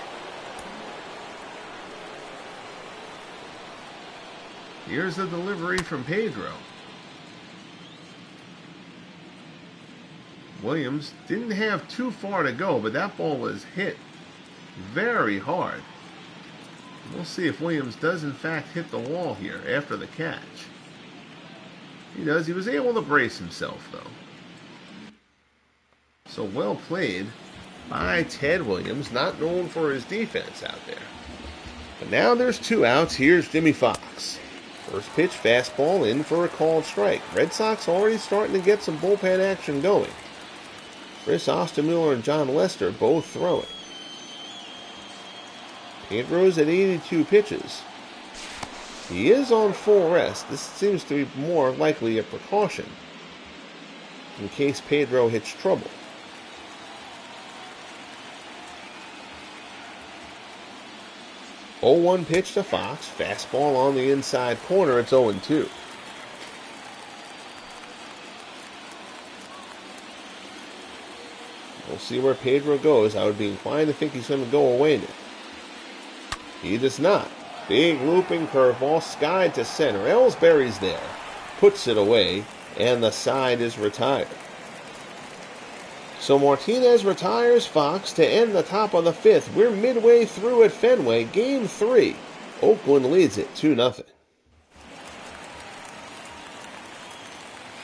Here's the delivery from Pedro. Williams didn't have too far to go, but that ball was hit very hard. We'll see if Williams does in fact hit the wall here after the catch. He does. He was able to brace himself, though. So well played by Ted Williams, not known for his defense out there. But now there's 2 outs. Here's Jimmy Fox. First pitch, fastball in for a called strike. Red Sox already starting to get some bullpen action going. Chris Ostermuller and John Lester both throwing. Pedro's at 82 pitches. He is on full rest. This seems to be more likely a precaution in case Pedro hits trouble. Oh, 0-1 pitch to Fox. Fastball on the inside corner. It's 0-2. We'll see where Pedro goes. I would be inclined to think he's going to go away now. He does not. Big looping curveball, skied to center. Ellsbury's there. Puts it away, and the side is retired. So Martinez retires Fox to end the top of the fifth. We're midway through at Fenway. Game 3. Oakland leads it 2-0.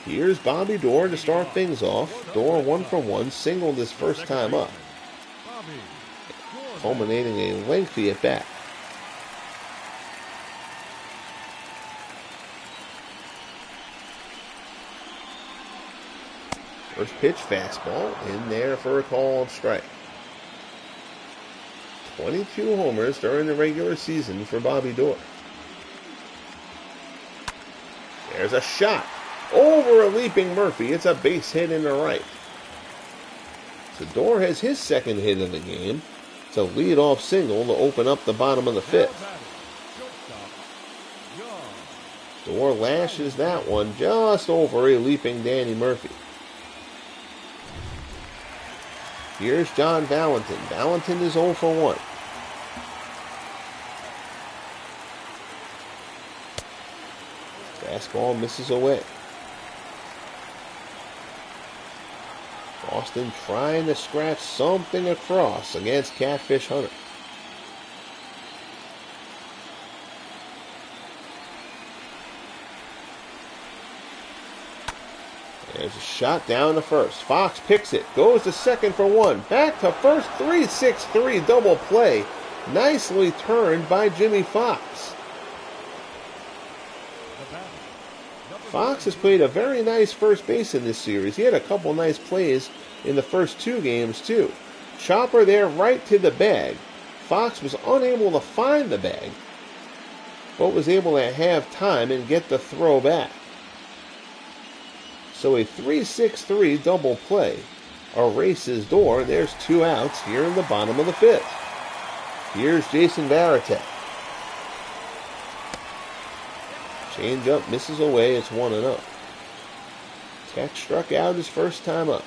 Here's Bobby Doerr to start things off. Doerr 1 for 1, singled his first time up, culminating a lengthy at bat. First pitch fastball in there for a called strike. 22 homers during the regular season for Bobby Doerr. There's a shot over a leaping Murphy. It's a base hit in the right. So Doerr has his second hit of the game. It's a leadoff single to open up the bottom of the fifth. Doerr lashes that one just over a leaping Danny Murphy. Here's John Valentin. Valentin is 0 for 1. Fastball misses away. Boston trying to scratch something across against Catfish Hunter. There's a shot down to first. Fox picks it. Goes to second for 1. Back to first. 3-6-3 double play. Nicely turned by Jimmy Fox. Fox has played a very nice first base in this series. He had a couple nice plays in the first 2 games, too. Chopper there right to the bag. Fox was unable to find the bag, but was able to have time and get the throw back. So a 3-6-3 double play erases Doerr. There's 2 outs here in the bottom of the 5th. Here's Jason Varitek. Change up misses away. It's 1-0. Tech struck out his first time up.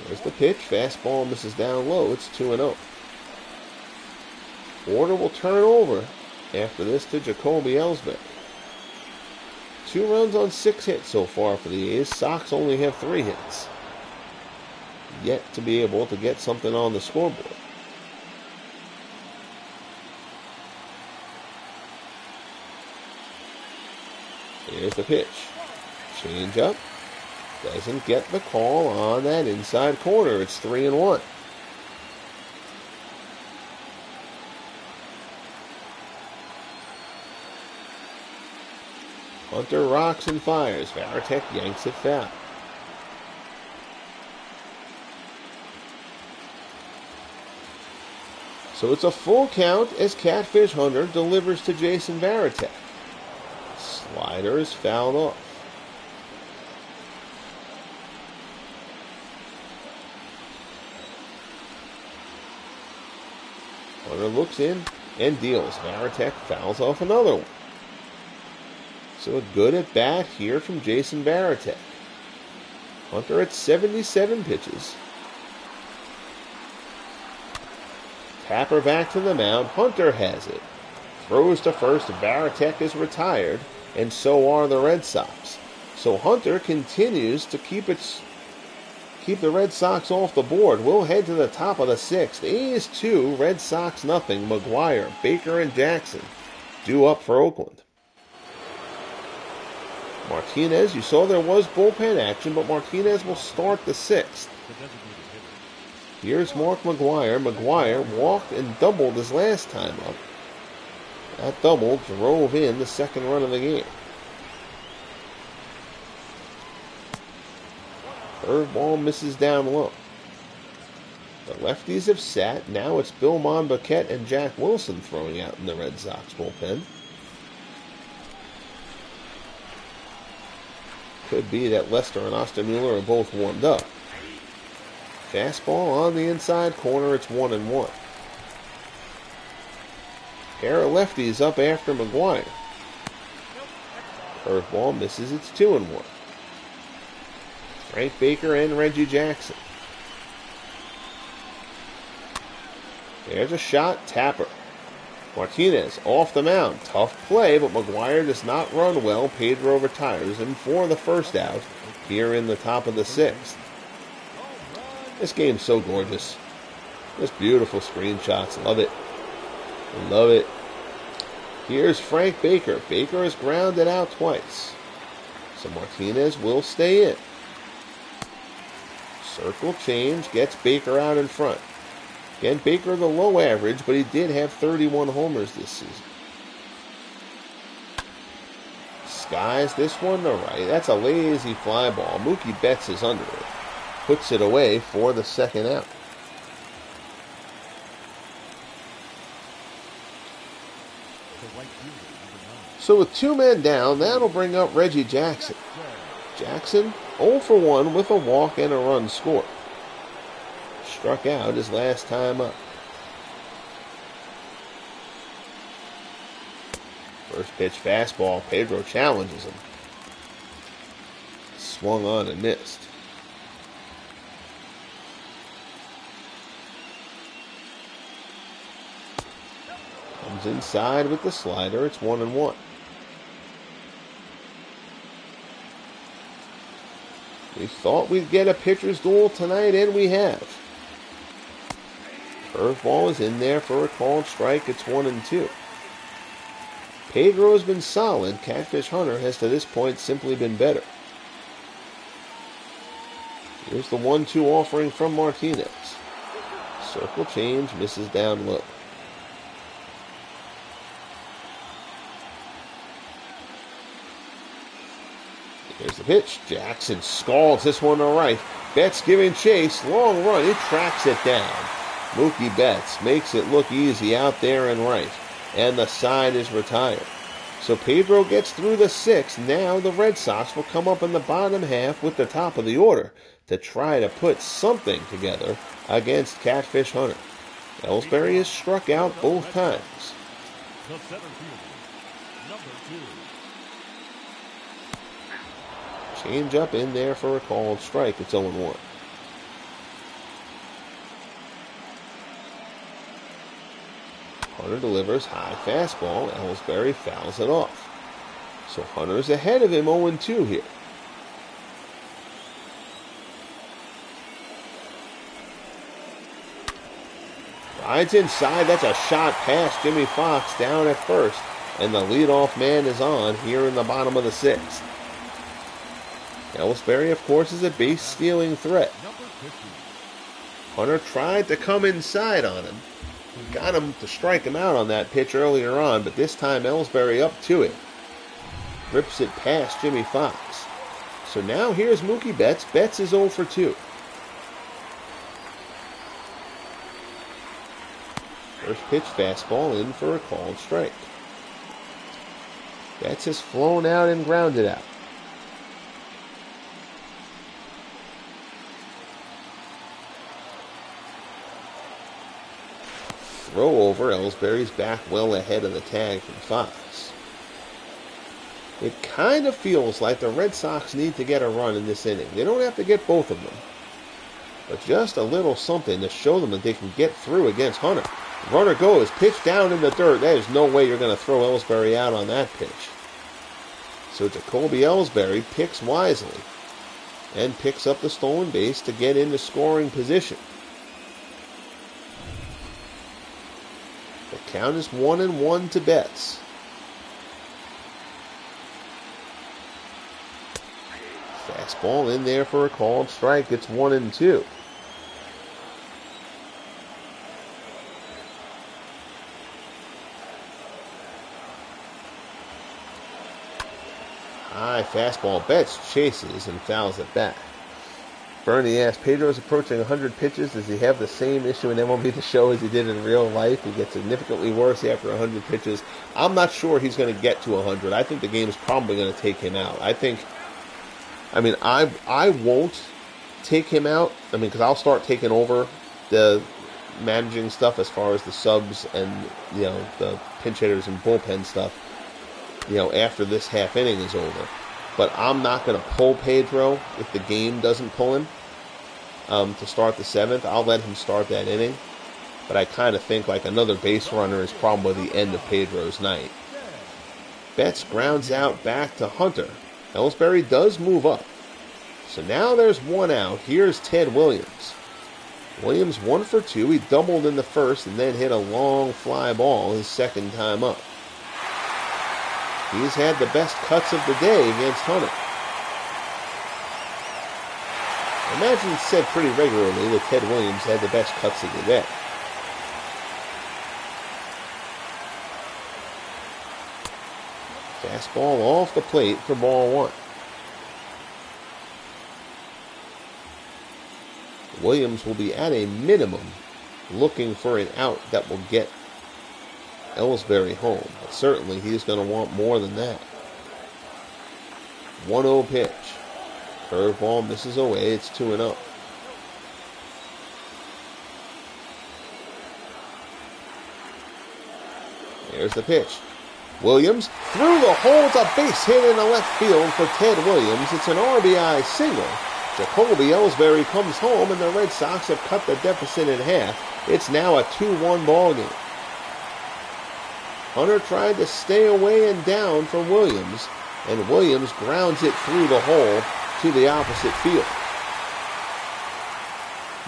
There's the pitch. Fastball misses down low. It's 2-0. Order will turn over after this to Jacoby Ellsbury. 2 runs on 6 hits so far for the A's. Sox only have 3 hits. Yet to be able to get something on the scoreboard. Here's the pitch. Change up. Doesn't get the call on that inside corner. It's 3-1. Hunter rocks and fires. Varitek yanks it foul. So it's a full count as Catfish Hunter delivers to Jason Varitek. Slider is fouled off. Hunter looks in and deals. Varitek fouls off another one. So a good at bat here from Jason Varitek. Hunter at 77 pitches. Tapper back to the mound. Hunter has it. Throws to first. Varitek is retired, and so are the Red Sox. So Hunter continues to keep the Red Sox off the board. We'll head to the top of the 6th. A's 2, Red Sox nothing. McGuire, Baker, and Jackson due up for Oakland. Martinez, you saw there was bullpen action, but Martinez will start the 6th. Here's Mark McGuire. McGuire walked and doubled his last time up. That double drove in the second run of the game. Curveball misses down low. The lefties have sat. Now it's Bill Monbequette and Jack Wilson throwing out in the Red Sox bullpen. Could be that Lester and Ostermuller are both warmed up. Fastball on the inside corner. It's 1-1. Pair of lefties up after McGuire. Curveball misses. It's 2-1. Frank Baker and Reggie Jackson. There's a shot. Tapper. Martinez off the mound. Tough play, but McGuire does not run well. Pedro retires him for the first out here in the top of the 6th. This game's so gorgeous. Just beautiful screenshots. Love it. Love it. Here's Frank Baker. Baker is grounded out twice. So Martinez will stay in. Circle change gets Baker out in front. Again, Baker the low average, but he did have 31 homers this season. Skies this one to right. That's a lazy fly ball. Mookie Betts is under it. Puts it away for the second out. So with 2 men down, that'll bring up Reggie Jackson. Jackson 0 for 1 with a walk and a run scored. Struck out his last time up. First pitch fastball. Pedro challenges him. Swung on and missed. Comes inside with the slider. It's 1-1. We thought we'd get a pitcher's duel tonight, and we have. Curveball is in there for a called strike. It's 1-2. Pedro has been solid. Catfish Hunter has to this point simply been better. Here's the 1-2 offering from Martinez. Circle change, misses down low. Here's the pitch. Jackson scalds this one to right. Betts giving chase. Long run. He tracks it down. Mookie Betts makes it look easy out there and right. And the side is retired. So Pedro gets through the 6th. Now the Red Sox will come up in the bottom half with the top of the order to try to put something together against Catfish Hunter. Ellsbury is struck out both times. The center fielder, number 2. Change up in there for a called strike. It's 0-1. Hunter delivers high fastball. Ellsbury fouls it off. So Hunter's ahead of him 0-2 here. Rides inside. That's a shot past Jimmy Fox down at first. And the leadoff man is on here in the bottom of the 6th. Ellsbury, of course, is a base-stealing threat. Hunter tried to come inside on him. Got him to strike him out on that pitch earlier on, but this time Ellsbury up to it. Rips it past Jimmy Fox. So now here's Mookie Betts. Betts is 0 for 2. First pitch fastball in for a called strike. Betts has flown out and grounded out. Throw over. Ellsbury's back well ahead of the tag from Fox. It kind of feels like the Red Sox need to get a run in this inning. They don't have to get both of them, but just a little something to show them that they can get through against Hunter. Runner goes, pitch down in the dirt. There's no way you're going to throw Ellsbury out on that pitch. So Jacoby Ellsbury picks wisely and picks up the stolen base to get into scoring position. The count is 1-1 to Betts. Fastball in there for a called strike. It's 1-2. High fastball. Betts chases and fouls it back. Bernie asks, Pedro's approaching 100 pitches. Does he have the same issue in MLB The Show as he did in real life? He gets significantly worse after 100 pitches. I'm not sure he's going to get to 100. I think the game is probably going to take him out. I won't take him out. Because I'll start taking over the managing stuff as far as the subs and, the pinch hitters and bullpen stuff, after this half inning is over. But I'm not going to pull Pedro if the game doesn't pull him to start the 7th. I'll let him start that inning. But I kind of think like another base runner is probably the end of Pedro's night. Betts grounds out back to Hunter. Ellsbury does move up. So now there's one out. Here's Ted Williams. Williams 1 for 2. He doubled in the first and then hit a long fly ball his second time up. He's had the best cuts of the day against Hunter. I imagine it's said pretty regularly that Ted Williams had the best cuts of the day. Fastball off the plate for ball one. Williams will be at a minimum looking for an out that will get Ellsbury home. But certainly he's going to want more than that. 1-0 pitch. Curveball misses away. It's 2-0. There's the pitch. Williams through the hole. It's a base hit in the left field for Ted Williams. It's an RBI single. Jacoby Ellsbury comes home, and the Red Sox have cut the deficit in half. It's now a 2-1 ball game. Hunter tried to stay away and down from Williams, and Williams grounds it through the hole to the opposite field.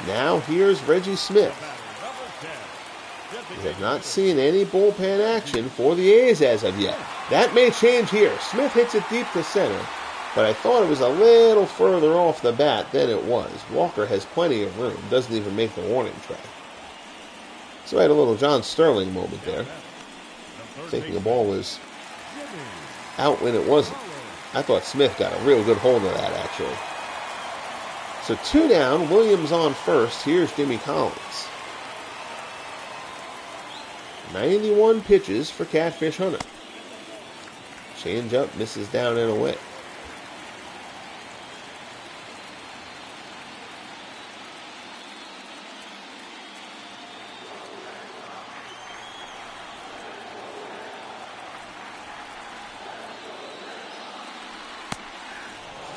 Now here's Reggie Smith. We have not seen any bullpen action for the A's as of yet. That may change here. Smith hits it deep to center, but I thought it was a little further off the bat than it was. Walker has plenty of room, doesn't even make the warning track. So I had a little John Sterling moment there, thinking the ball was out when it wasn't. I thought Smith got a real good hold of that, actually. So 2 down, Williams on first. Here's Jimmy Collins. 91 pitches for Catfish Hunter. Change-up misses down and away.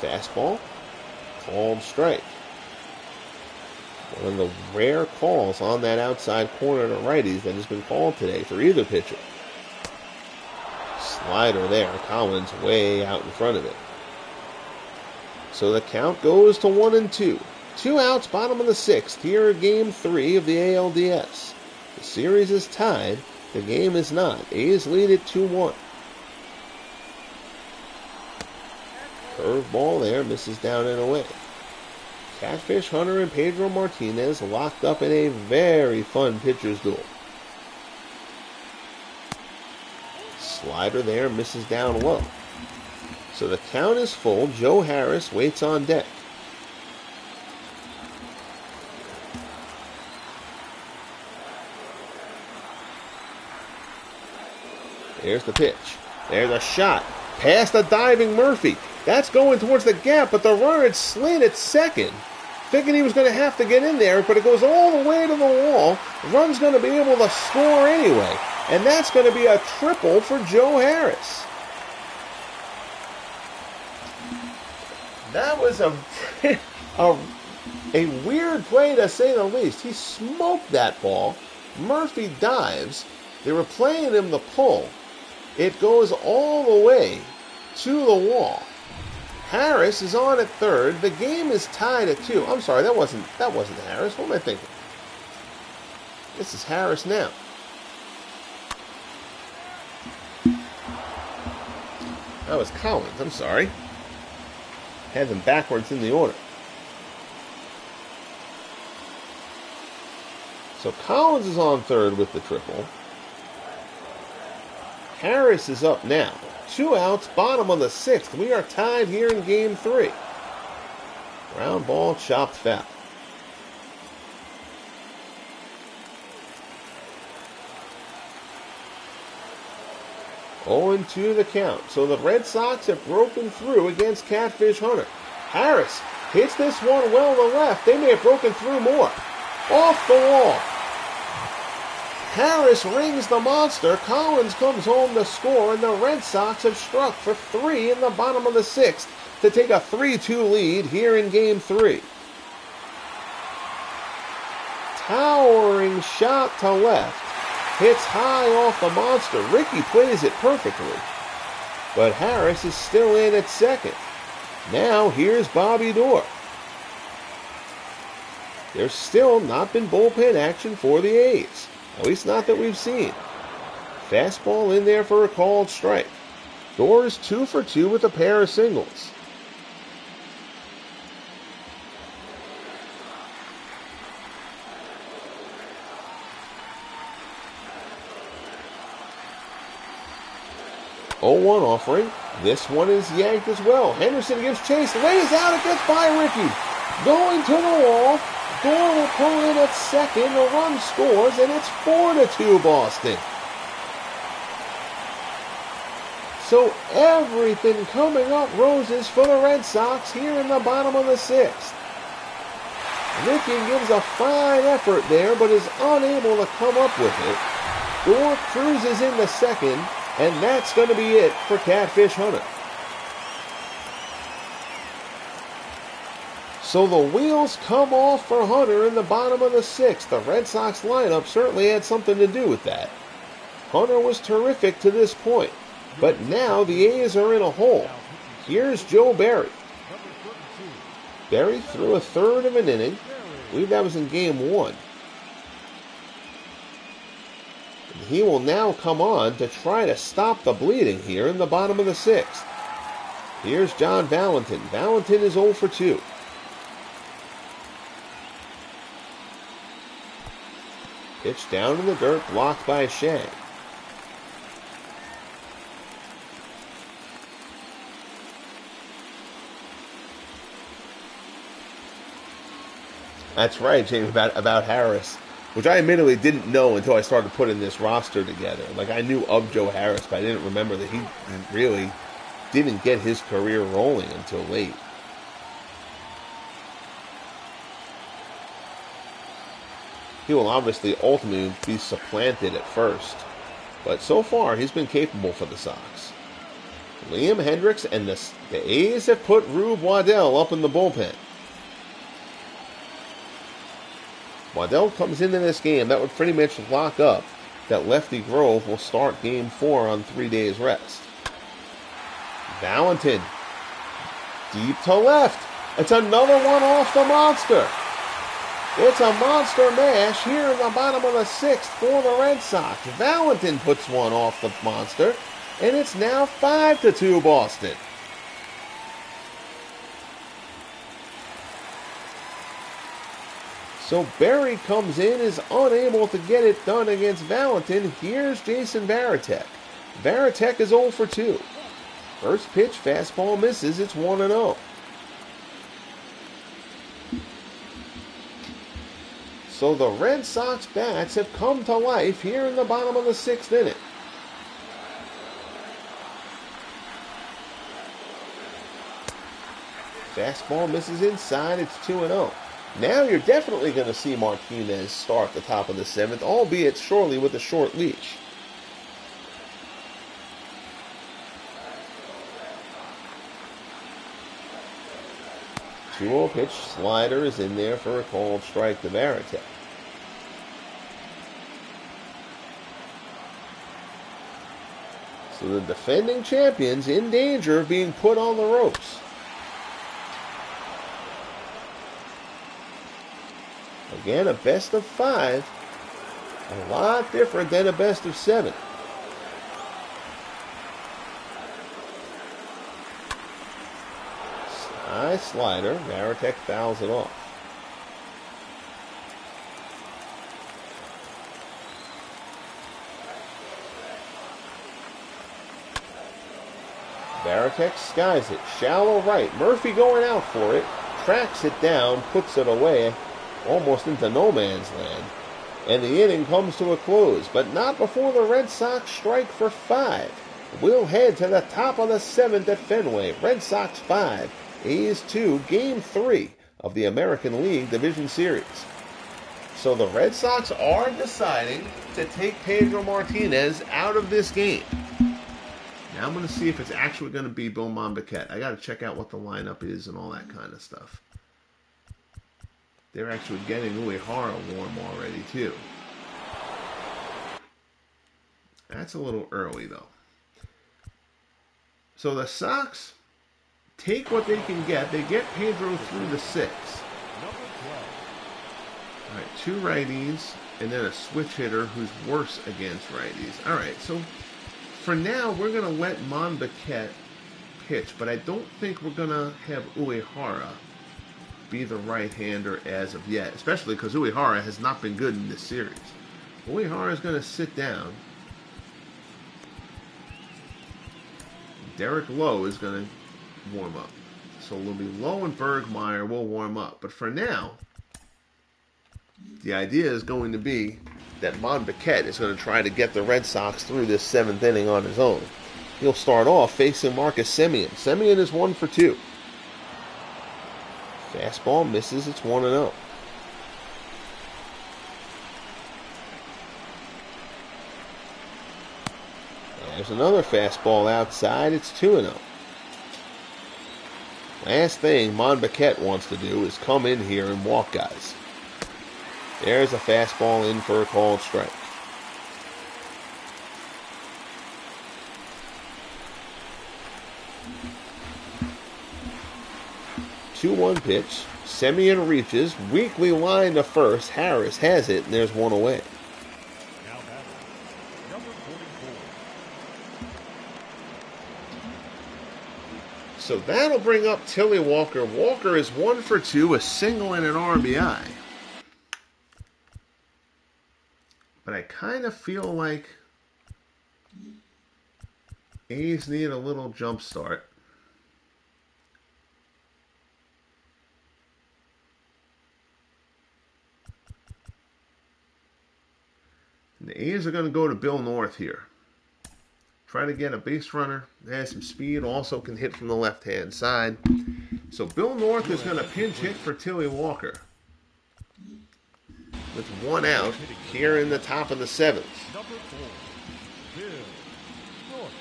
Fastball, called strike. One of the rare calls on that outside corner to righties that has been called today for either pitcher. Slider there, Collins way out in front of it. So the count goes to 1-2. 2 outs, bottom of the 6th. Here are game 3 of the ALDS. The series is tied. The game is not. A's lead at 2-1. Curveball there, misses down and away. Catfish Hunter and Pedro Martinez locked up in a very fun pitcher's duel. Slider there, misses down low. So the count is full. Joe Harris waits on deck. There's the pitch. There's a shot. Past the diving Murphy. That's going towards the gap, but the runner had slid at second, thinking he was going to have to get in there, but it goes all the way to the wall. The run's going to be able to score anyway, and that's going to be a triple for Joe Harris. That was a weird play, to say the least. He smoked that ball. Murphy dives. They were playing him the pull. It goes all the way to the wall. Harris is on at third. The game is tied at 2. I'm sorry, that wasn't Harris. What am I thinking? This is Harris now. That was Collins. I'm sorry. Had them backwards in the order. So Collins is on third with the triple. Harris is up now. 2 outs, bottom of the 6th. We are tied here in game 3. Ground ball, chopped foul. Oh, 0-2 the count. So the Red Sox have broken through against Catfish Hunter. Harris hits this one well to left. They may have broken through more. Off the wall. Harris rings the monster. Collins comes home to score, and the Red Sox have struck for 3 in the bottom of the 6th to take a 3-2 lead here in Game 3. Towering shot to left. Hits high off the monster. Ricky plays it perfectly. But Harris is still in at second. Now here's Bobby Doerr. There's still not been bullpen action for the A's. At least not that we've seen. Fastball in there for a called strike. Doerr is 2 for 2 with a pair of singles. 0-1 offering. This one is yanked as well. Henderson gives chase, lays out, it gets by Ricky. Going to the wall. Gore will pull in at second. The run scores, and it's 4-2 Boston. So everything coming up roses for the Red Sox here in the bottom of the sixth. Ricky gives a fine effort there, but is unable to come up with it. Gore cruises into second, and that's going to be it for Catfish Hunter. So the wheels come off for Hunter in the bottom of the sixth. The Red Sox lineup certainly had something to do with that. Hunter was terrific to this point, but now the A's are in a hole. Here's Joe Barry. Barry threw a third of an inning. I believe that was in game one. He will now come on to try to stop the bleeding here in the bottom of the sixth. Here's John Valentin. Valentin is 0 for 2. Pitch down in the dirt, blocked by Shea. That's right, Jamie, about Harris, which I admittedly didn't know until I started putting this roster together. Like, I knew of Joe Harris, but I didn't remember that he really didn't get his career rolling until late. He will obviously ultimately be supplanted at first, but so far he's been capable for the Sox. Liam Hendricks and the A's have put Rube Waddell up in the bullpen. Waddell comes into this game, that would pretty much lock up that Lefty Grove will start game 4 on 3 days rest. Valentin, deep to left. It's another one off the monster. It's a monster mash here in the bottom of the sixth for the Red Sox. Valentin puts one off the monster, and it's now 5-2 Boston. So Barry comes in, is unable to get it done against Valentin. Here's Jason Varitek. Varitek is 0 for 2. First pitch, fastball misses. It's 1-0. So the Red Sox bats have come to life here in the bottom of the sixth inning. Fastball misses inside. It's 2-0. Now you're definitely going to see Martinez start the top of the seventh, albeit surely with a short leash. Two-0 pitch, slider is in there for a called strike to Varitek. So the defending champions in danger of being put on the ropes. Again, a best of 5, a lot different than a best of 7. High slider, Varitek fouls it off. Varitek skies it, shallow right. Murphy going out for it, tracks it down, puts it away, almost into no man's land. And the inning comes to a close, but not before the Red Sox strike for 5. We'll head to the top of the 7th at Fenway. Red Sox 5, A's 2, Game 3 of the American League Division Series. So the Red Sox are deciding to take Pedro Martinez out of this game. Now I'm going to see if it's actually going to be Bill Monbiquette. I got to check out what the lineup is and all that kind of stuff. They're actually getting Uehara warm already, too. That's a little early, though. So the Sox take what they can get. They get Pedro through the 6th. All right, 2 righties, and then a switch hitter who's worse against righties. All right, so for now, we're going to let Monbiquette pitch, but I don't think we're going to have Uehara be the right-hander as of yet, especially because Uehara has not been good in this series. Uehara is going to sit down. Derek Lowe is going to warm up. So it'll be Lowe and Bergmeyer will warm up. But for now, the idea is going to be that Monbiquette is going to try to get the Red Sox through this 7th inning on his own. He'll start off facing Marcus Semien. Semien is 1 for 2. Fastball misses. It's 1-0. There's another fastball outside. It's 2-0. Last thing Monbiquette wants to do is come in here and walk guys. There's a fastball in for a called strike. Two-one pitch. Semien reaches. Weakly line to first. Harris has it, and there's one away. Now batting, number 44. So that'll bring up Tilly Walker. Walker is 1 for 2, a single and an RBI. But I kind of feel like A's need a little jump start. And the A's are going to go to Bill North here. Try to get a base runner. Has some speed. Also can hit from the left-hand side. So Bill North is going to pinch hit for Tilly Walker. With 1 out here in the top of the 7th. Number 4, Bill North.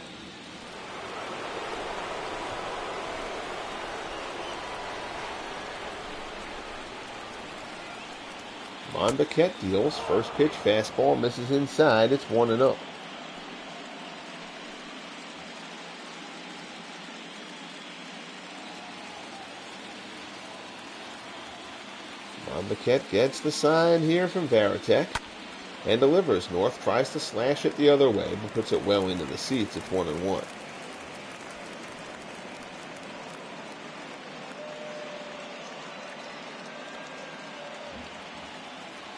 Monbiquette deals. First pitch fastball misses inside. It's 1-0. Monbiquette gets the sign here from Varitek and delivers. North tries to slash it the other way, but puts it well into the seats. It's 1-1.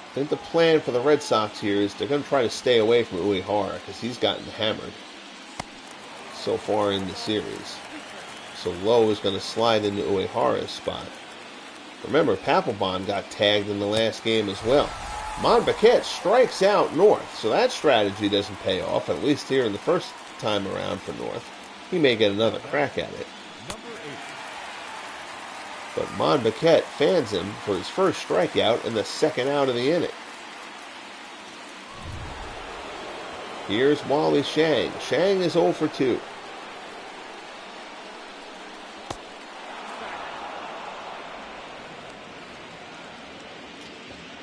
I think the plan for the Red Sox here is they're going to try to stay away from Uehara because he's gotten hammered so far in the series. So Lowe is going to slide into Uehara's spot. Remember, Papelbon got tagged in the last game as well. Monbiquette strikes out North, so that strategy doesn't pay off, at least here in the first time around for North. He may get another crack at it. But Monbiquette fans him for his first strikeout and the second out of the inning. Here's Wally Shang. Shang is 0 for 2.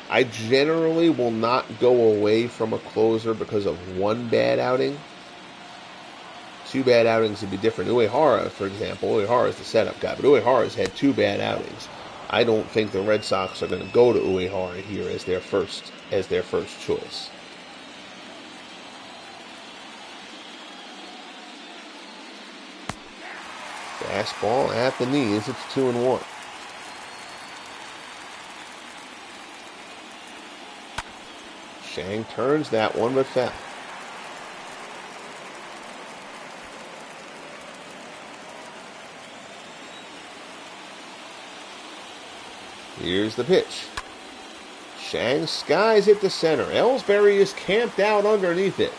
I generally will not go away from a closer because of one bad outing. 2 bad outings would be different. Uehara, for example, Uehara is the setup guy, but Uehara's had 2 bad outings. I don't think the Red Sox are going to go to Uehara here as their first choice. Fastball at the knees. It's 2-1. Shang turns that one, but foul. Here's the pitch. Shang skies it to center. Ellsbury is camped out underneath it.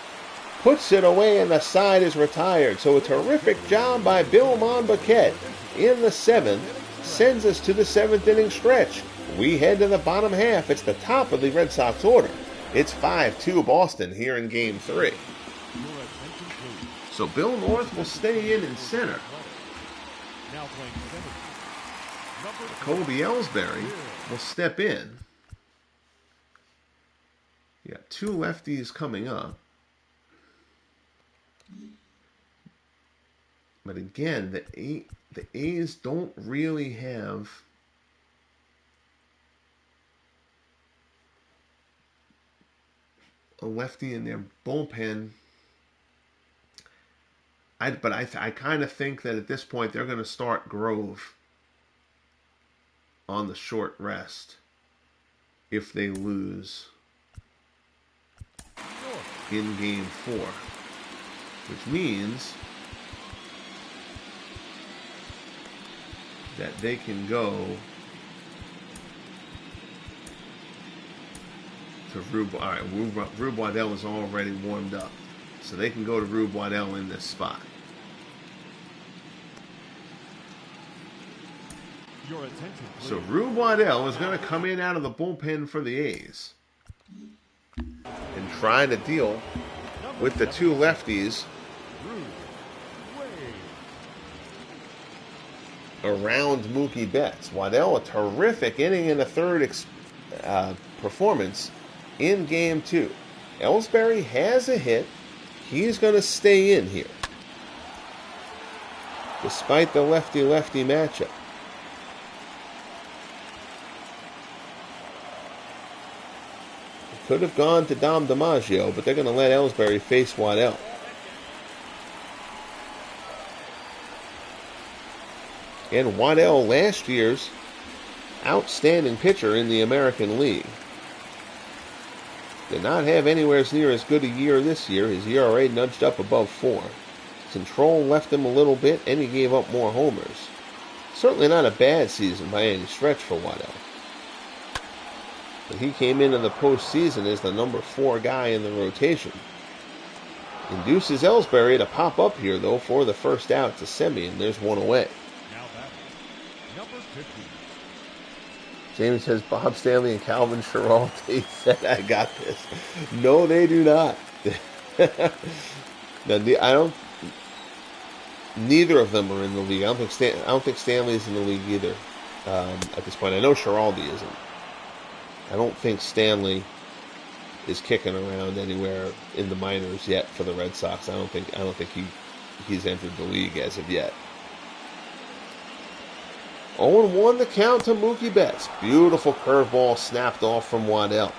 Puts it away and the side is retired. So a terrific job by Bill Monbiquette in the 7th. Sends us to the 7th inning stretch. We head to the bottom half. It's the top of the Red Sox order. It's 5-2 Boston here in Game 3. So Bill North will stay in center. Kobe Ellsbury will step in. You got 2 lefties coming up. But again, the A's don't really have a lefty in their bullpen. I kind of think that at this point they're going to start Grove on the short rest if they lose in Game 4, which means that they can go to Rube. All right, Rube Waddell is already warmed up, so they can go to Rube Waddell in this spot. Your attention, please. So Rube Waddell is going to come in out of the bullpen for the A's and try to deal with the two lefties around Mookie Betts. Waddell, a terrific inning and a third performance in Game 2. Ellsbury has a hit. He's going to stay in here, despite the lefty-lefty matchup. Could have gone to Dom DiMaggio, but they're going to let Ellsbury face Waddell. And Waddell, last year's outstanding pitcher in the American League, did not have anywhere near as good a year this year. His ERA nudged up above 4. Control left him a little bit, and he gave up more homers. Certainly not a bad season by any stretch for Waddell. But he came into the postseason as the number 4 guy in the rotation. Induces Ellsbury to pop up here, though, for the first out to Semien. There's one away. Now batting, number 50. Jamie says Bob Stanley and Calvin Giraldi said, "I got this." No, they do not. Neither of them are in the league. I don't think Stanley's in the league either at this point. I know Giraldi isn't. I don't think Stanley is kicking around anywhere in the minors yet for the Red Sox. I don't think he's entered the league as of yet. 0-1 the count to Mookie Betts. Beautiful curveball snapped off from Waddell.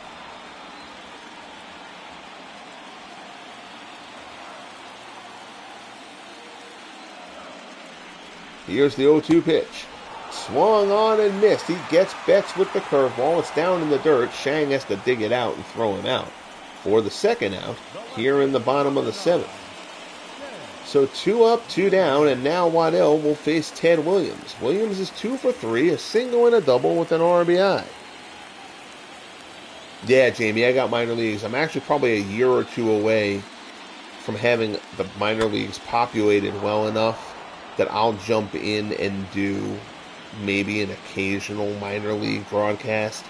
Here's the 0-2 pitch. Swung on and missed. He gets Betts with the curveball. It's down in the dirt. Shang has to dig it out and throw him out for the second out here in the bottom of the 7th. So 2 up, 2 down, and now Waddell will face Ted Williams. Williams is 2 for 3, a single and a double with an RBI. Yeah, Jamie, I got minor leagues. I'm actually probably a year or 2 away from having the minor leagues populated well enough that I'll jump in and do maybe an occasional minor league broadcast.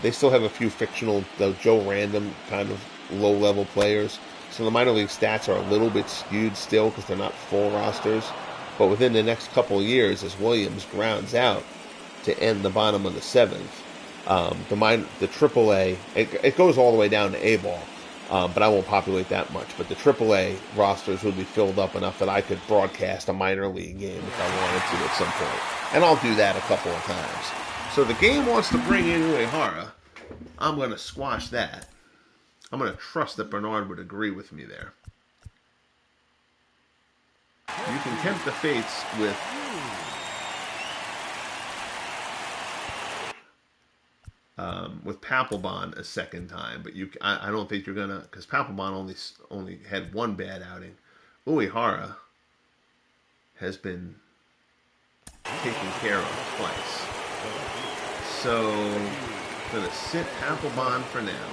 They still have a few fictional, Joe Random kind of low-level players. So the minor league stats are a little bit skewed still because they're not full rosters. But within the next couple of years, as Williams grounds out to end the bottom of the 7th, the AAA, it goes all the way down to A-ball, but I won't populate that much. But the AAA rosters would be filled up enough that I could broadcast a minor league game if I wanted to at some point. And I'll do that a couple of times. So the game wants to bring in Uehara. I'm going to squash that. I'm going to trust that Bernard would agree with me there. You can tempt the fates with Papelbon a second time, but I don't think you're gonna, because Papelbon only had 1 bad outing. Uehara has been taken care of twice, so I'm gonna sit Papelbon for now.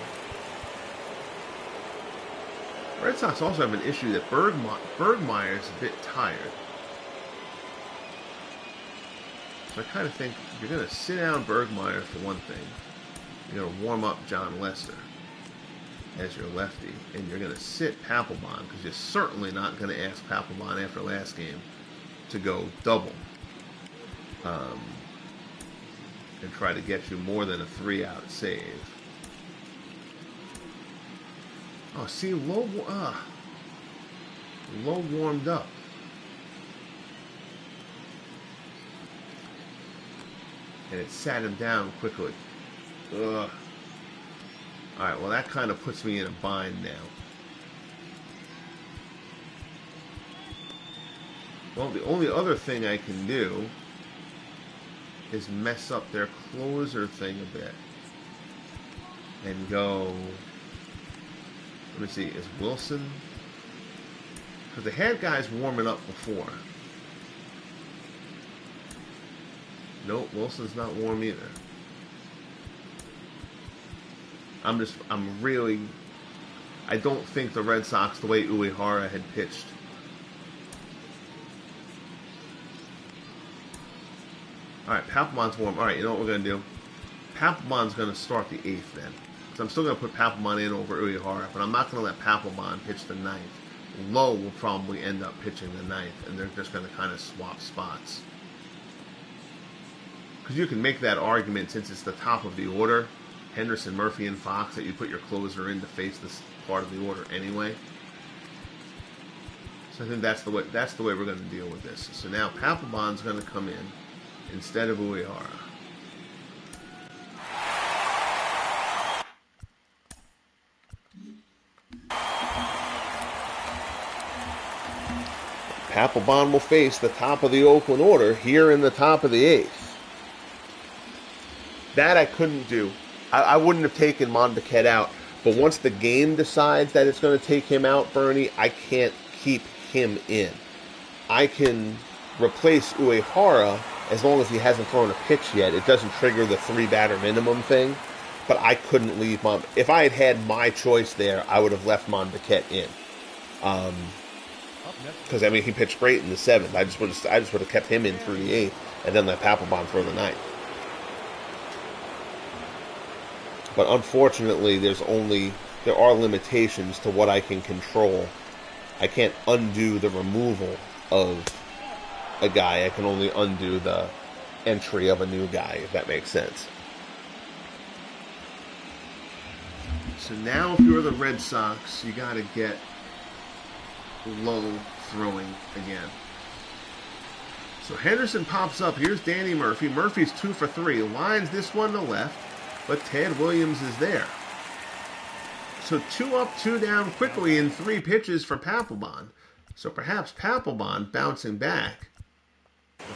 Red Sox also have an issue that Bergmeier's a bit tired. So I kind of think you're going to sit down Bergmeier for one thing. You're going to warm up John Lester as your lefty. And you're going to sit Papelbon because you're certainly not going to ask Papelbon after last game to go double. And try to get you more than a 3-out save. Oh, see, low warmed up. And it sat him down quickly. Ugh. Alright, well that kind of puts me in a bind now. Well, the only other thing I can do is mess up their closer thing a bit. And go... Let me see, is Wilson... Because they had guys warming up before. Nope, Wilson's not warm either. I don't think the Red Sox, the way Uehara had pitched. All right, Papelbon's warm. All right, you know what we're going to do? Papelbon's going to start the 8th then. So I'm still going to put Papelbon in over Uehara, but I'm not going to let Papelbon pitch the 9th. Lowe will probably end up pitching the 9th, and they're just going to kind of swap spots. Because you can make that argument, since it's the top of the order, Henderson, Murphy, and Fox, that you put your closer in to face this part of the order anyway. So I think that's the way we're going to deal with this. So now Papelbon's going to come in instead of Uehara. Papelbon will face the top of the Oakland order here in the top of the 8th. That I couldn't do. I wouldn't have taken Mondequette out. But once the game decides that it's going to take him out, Bernie, I can't keep him in. I can replace Uehara as long as he hasn't thrown a pitch yet. It doesn't trigger the 3-batter minimum thing. But I couldn't leave if I had had my choice there, I would have left Mondequette in. Because, I mean, he pitched great in the 7th. I just would have kept him in through the 8th and then let Papelbon throw the 9th. But unfortunately, there are limitations to what I can control. I can't undo the removal of a guy. I can only undo the entry of a new guy, if that makes sense. So now if you're the Red Sox, you got to get Lowe throwing again. So Henderson pops up. Here's Danny Murphy. Murphy's 2 for 3. Lines this one to left. But Ted Williams is there. So 2 up, 2 down quickly in 3 pitches for Papelbon. So perhaps Papelbon bouncing back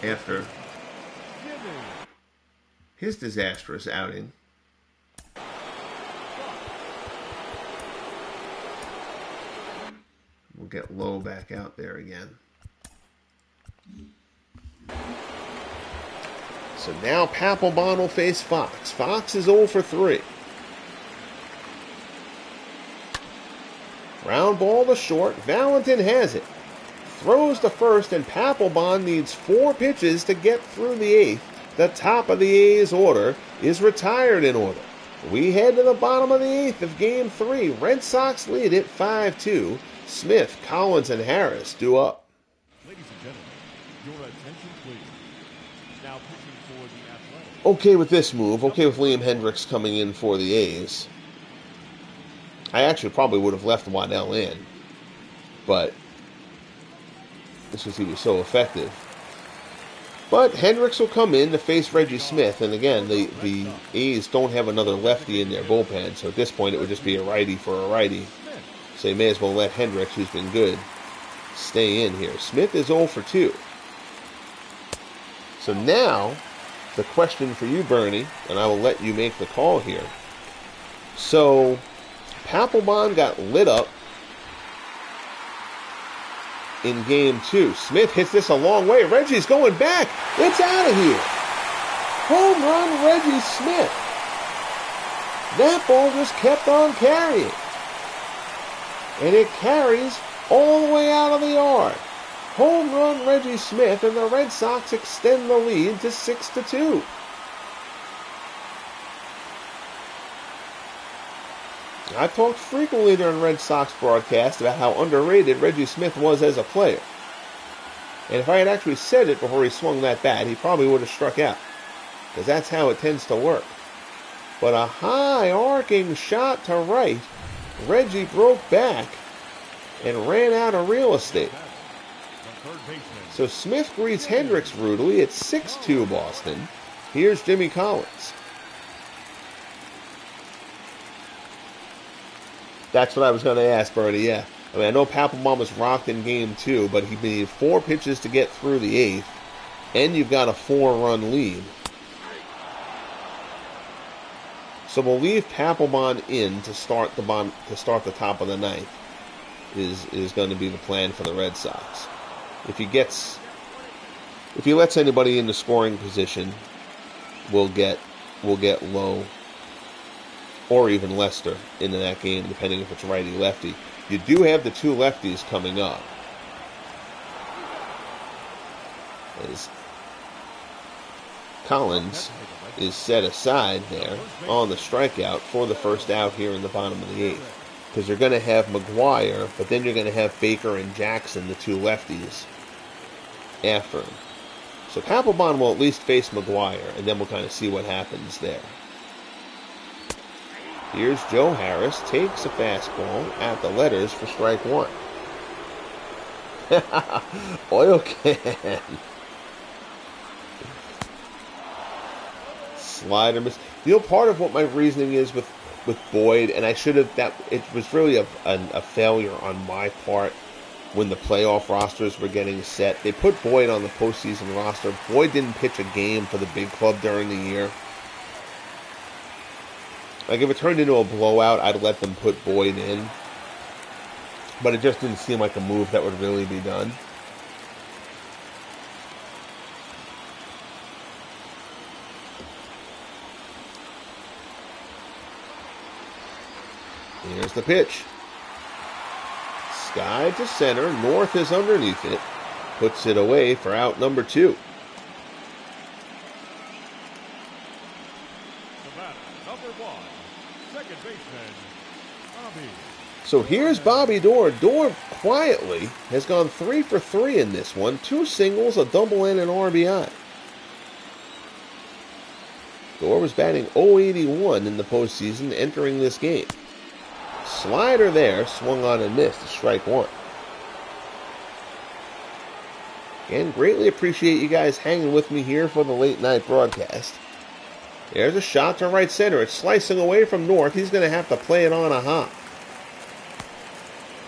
after his disastrous outing. We'll get Lowe back out there again. So now Papelbon will face Fox. Fox is 0 for 3. Ground ball to short. Valentin has it. Throws to first, and Papelbon needs 4 pitches to get through the 8th. The top of the A's order is retired in order. We head to the bottom of the 8th of Game 3. Red Sox lead it 5-2. Smith, Collins, and Harris due up. Ladies and gentlemen, your attention please. Now pitching for the Athletics. Okay with this move. Okay with Liam Hendricks coming in for the A's. I actually probably would have left Waddell in, but it's because he was so effective. But Hendricks will come in to face Reggie Smith, and again, the A's don't have another lefty in their bullpen, so at this point it would just be a righty for a righty. So you may as well let Hendricks, who's been good, stay in here. Smith is 0 for 2. So now, the question for you, Bernie, and I will let you make the call here. So, Papelbon got lit up in Game 2. Smith hits this a long way. Reggie's going back. It's out of here. Home run, Reggie Smith. That ball just kept on carrying. And it carries all the way out of the yard. Home run, Reggie Smith, and the Red Sox extend the lead to 6-2. I've talked frequently during Red Sox broadcasts about how underrated Reggie Smith was as a player. And if I had actually said it before he swung that bat, he probably would have struck out. Because that's how it tends to work. But a high arcing shot to right. Reggie broke back and ran out of real estate. So Smith greets Hendricks brutally. It's 6-2 Boston. Here's Jimmy Collins. That's what I was going to ask, Bernie, yeah. I mean, I know Papelbon was rocked in Game 2, but he needed 4 pitches to get through the 8th, and you've got a 4-run lead. So we'll leave Papelbon in to start the top of the 9th. Is going to be the plan for the Red Sox. If he lets anybody in the scoring position, will get Lowe or even Lester into that game, depending if it's righty-lefty. You do have the two lefties coming up. As Collins is set aside there on the strikeout for the first out here in the bottom of the 8th. Because you're going to have McGuire, but then you're going to have Baker and Jackson, the two lefties, after him. So Papelbon will at least face McGuire, and then we'll kind of see what happens there. Here's Joe Harris, takes a fastball at the letters for strike 1. Oil can. Slider miss. You know, part of what my reasoning is with Boyd, and I should have, it was really a failure on my part when the playoff rosters were getting set. They put Boyd on the postseason roster. Boyd didn't pitch a game for the big club during the year. Like, if it turned into a blowout, I'd let them put Boyd in. But it just didn't seem like a move that would really be done. Here's the pitch. Sky to center. North is underneath it. Puts it away for out number 2. So here's Bobby Doerr. Doerr quietly has gone 3 for 3 in this one. 2 singles, a double, and an RBI. Doerr was batting .081 in the postseason entering this game. Slider there, swung on and missed, strike 1. Again, greatly appreciate you guys hanging with me here for the late night broadcast. There's a shot to right center. It's slicing away from North. He's going to have to play it on a hop.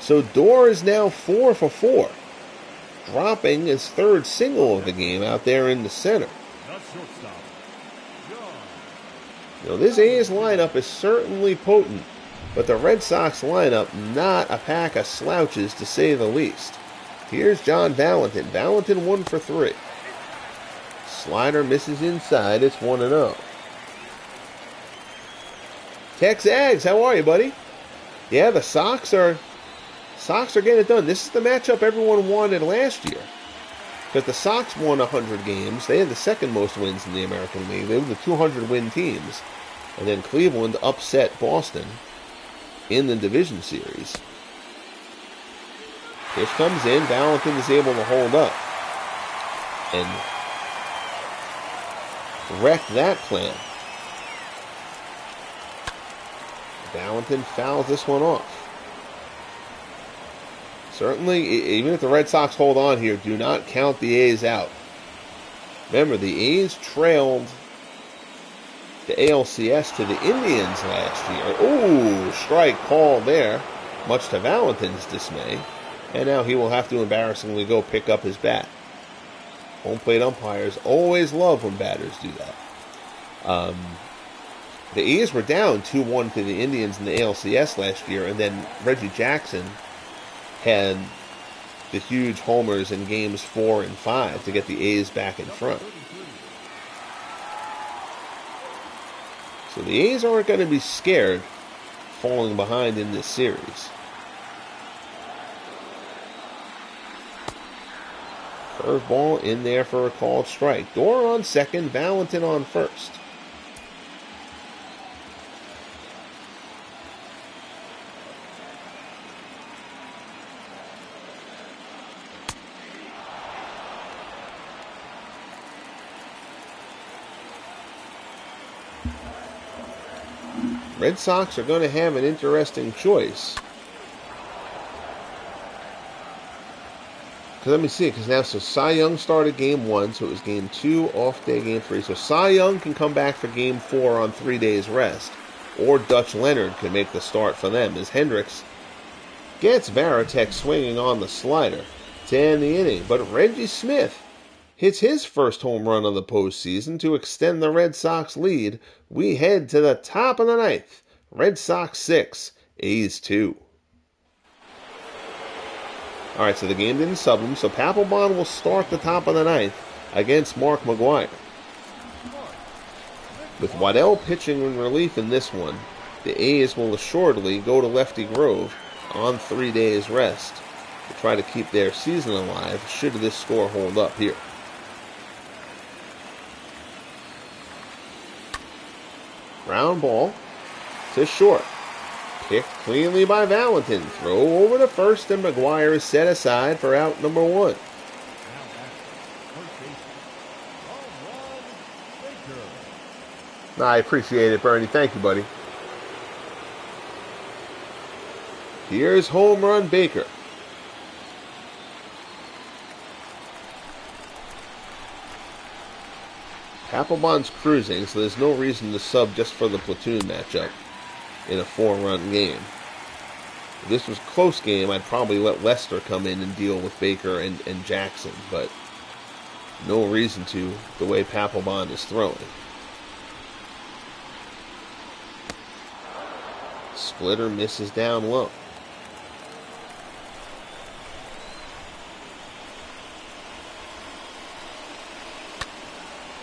So Doerr is now 4 for 4, dropping his 3rd single of the game out there in the center. You know, this A's lineup is certainly potent, but the Red Sox lineup, not a pack of slouches to say the least. Here's John Valentin. Valentin 1 for 3. Slider misses inside. It's 1-0. Tex Aggs, how are you, buddy? Yeah, the Sox are getting it done. This is the matchup everyone wanted last year. Because the Sox won 100 games. They had the second most wins in the American League. They were the 200-win teams. And then Cleveland upset Boston in the division series. Pitch comes in. Valentin is able to hold up and wreck that plan. Valentin fouls this one off. Certainly, even if the Red Sox hold on here, do not count the A's out. Remember, the A's trailed the ALCS to the Indians last year. Ooh, strike called there, much to Valentin's dismay. And now he will have to embarrassingly go pick up his bat. Home plate umpires always love when batters do that. The A's were down 2-1 to the Indians in the ALCS last year, and then Reggie Jackson had the huge homers in games 4 and 5 to get the A's back in front. So the A's aren't going to be scared falling behind in this series. Curveball in there for a called strike. Doerr on second, Valentin on first. Red Sox are going to have an interesting choice. Because let me see, because now, so Cy Young started game 1, so it was game 2, off day game 3. So Cy Young can come back for game 4 on 3 days rest. Or Dutch Leonard can make the start for them, as Hendricks gets Varitek swinging on the slider to end the inning. But Reggie Smith hits his first home run of the postseason to extend the Red Sox lead. We head to the top of the 9th. Red Sox 6, A's 2. All right, so the game didn't sub him, so Papelbon will start the top of the 9th against Mark McGuire. With Waddell pitching in relief in this one, the A's will assuredly go to Lefty Grove on 3 days rest to try to keep their season alive should this score hold up here. Ground ball to short. Picked cleanly by Valentin. Throw over to first, and McGuire is set aside for out number 1. I appreciate it, Bernie. Thank you, buddy. Here's home run Baker. Papelbon's cruising, so there's no reason to sub just for the platoon matchup in a 4-run game. If this was a close game, I'd probably let Lester come in and deal with Baker and Jackson, but no reason to the way Papelbon is throwing. Splitter misses down low.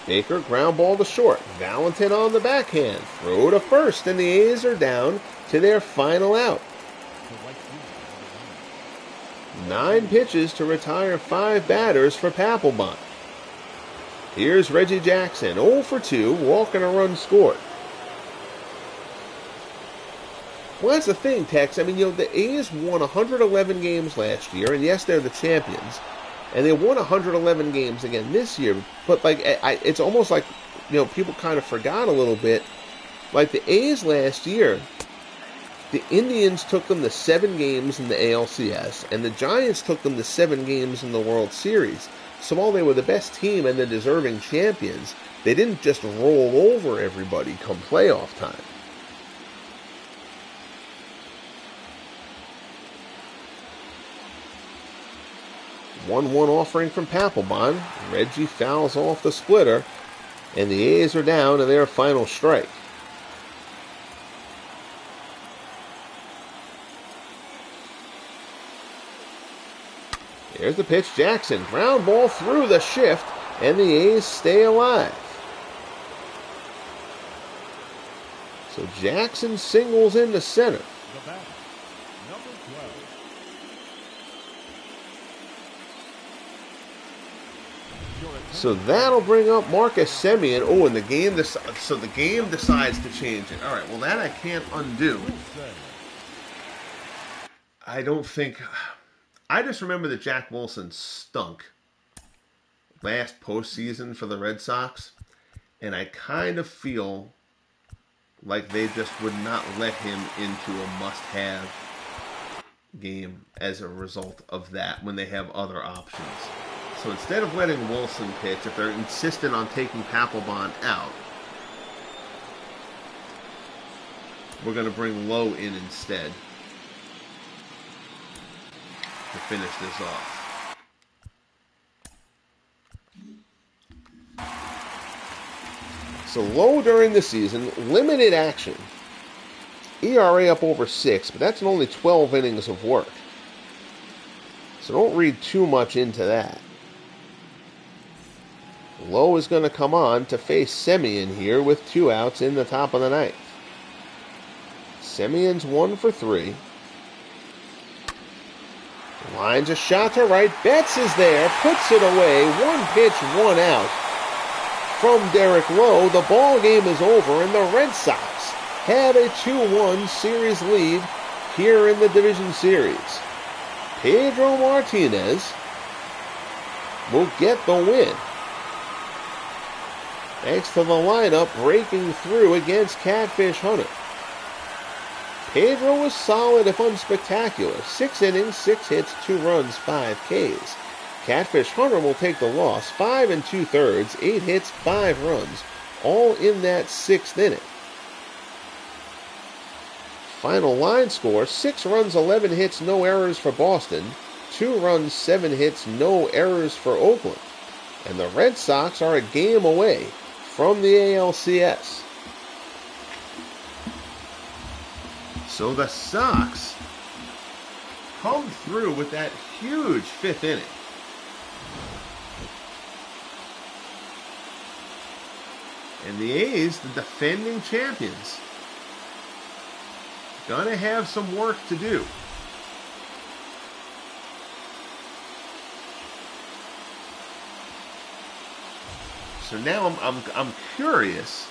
Baker ground ball to short. Valentin on the backhand. Throw to first, and the A's are down to their final out. 9 pitches to retire 5 batters for Papelbon. Here's Reggie Jackson, 0 for 2, walk and a run scored. Well, that's the thing, Tex. I mean, the A's won 111 games last year, and yes, they're the champions. And they won 111 games again this year. But, it's almost like, people kind of forgot a little bit. Like the A's last year, the Indians took them to 7 games in the ALCS, and the Giants took them to 7 games in the World Series. So while they were the best team and the deserving champions, they didn't just roll over everybody come playoff time. One offering from Papelbon. Reggie fouls off the splitter, and the A's are down to their final strike. There's the pitch. Jackson, ground ball through the shift, and the A's stay alive. So Jackson singles into center. So that'll bring up Marcus Semien. Oh, and the game decides to change it. All right, well, that I can't undo. I just remember that Jack Wilson stunk last postseason for the Red Sox, and I kind of feel like they just would not let him into a must-have game as a result of that when they have other options. So instead of letting Wilson pitch, if they're insistent on taking Papelbon out, we're going to bring Lowe in instead to finish this off. So Lowe during the season, limited action. ERA up over 6, but that's in only 12 innings of work. So don't read too much into that. Lowe is going to come on to face Semien here with 2 outs in the top of the 9th. Semien's 1 for 3. Lines a shot to right. Betts is there. Puts it away. 1 pitch, 1 out. From Derek Lowe, the ball game is over, and the Red Sox have a 2-1 series lead here in the division series. Pedro Martinez will get the win, thanks to the lineup breaking through against Catfish Hunter. Pedro was solid if unspectacular. 6 innings, 6 hits, 2 runs, 5 Ks. Catfish Hunter will take the loss. 5 2/3, 8 hits, 5 runs, all in that 6th inning. Final line score, 6 runs, 11 hits, no errors for Boston. 2 runs, 7 hits, no errors for Oakland. And the Red Sox are a game away from the ALCS. So the Sox come through with that huge 5th inning. And the A's, the defending champions, gonna have some work to do. So now I'm curious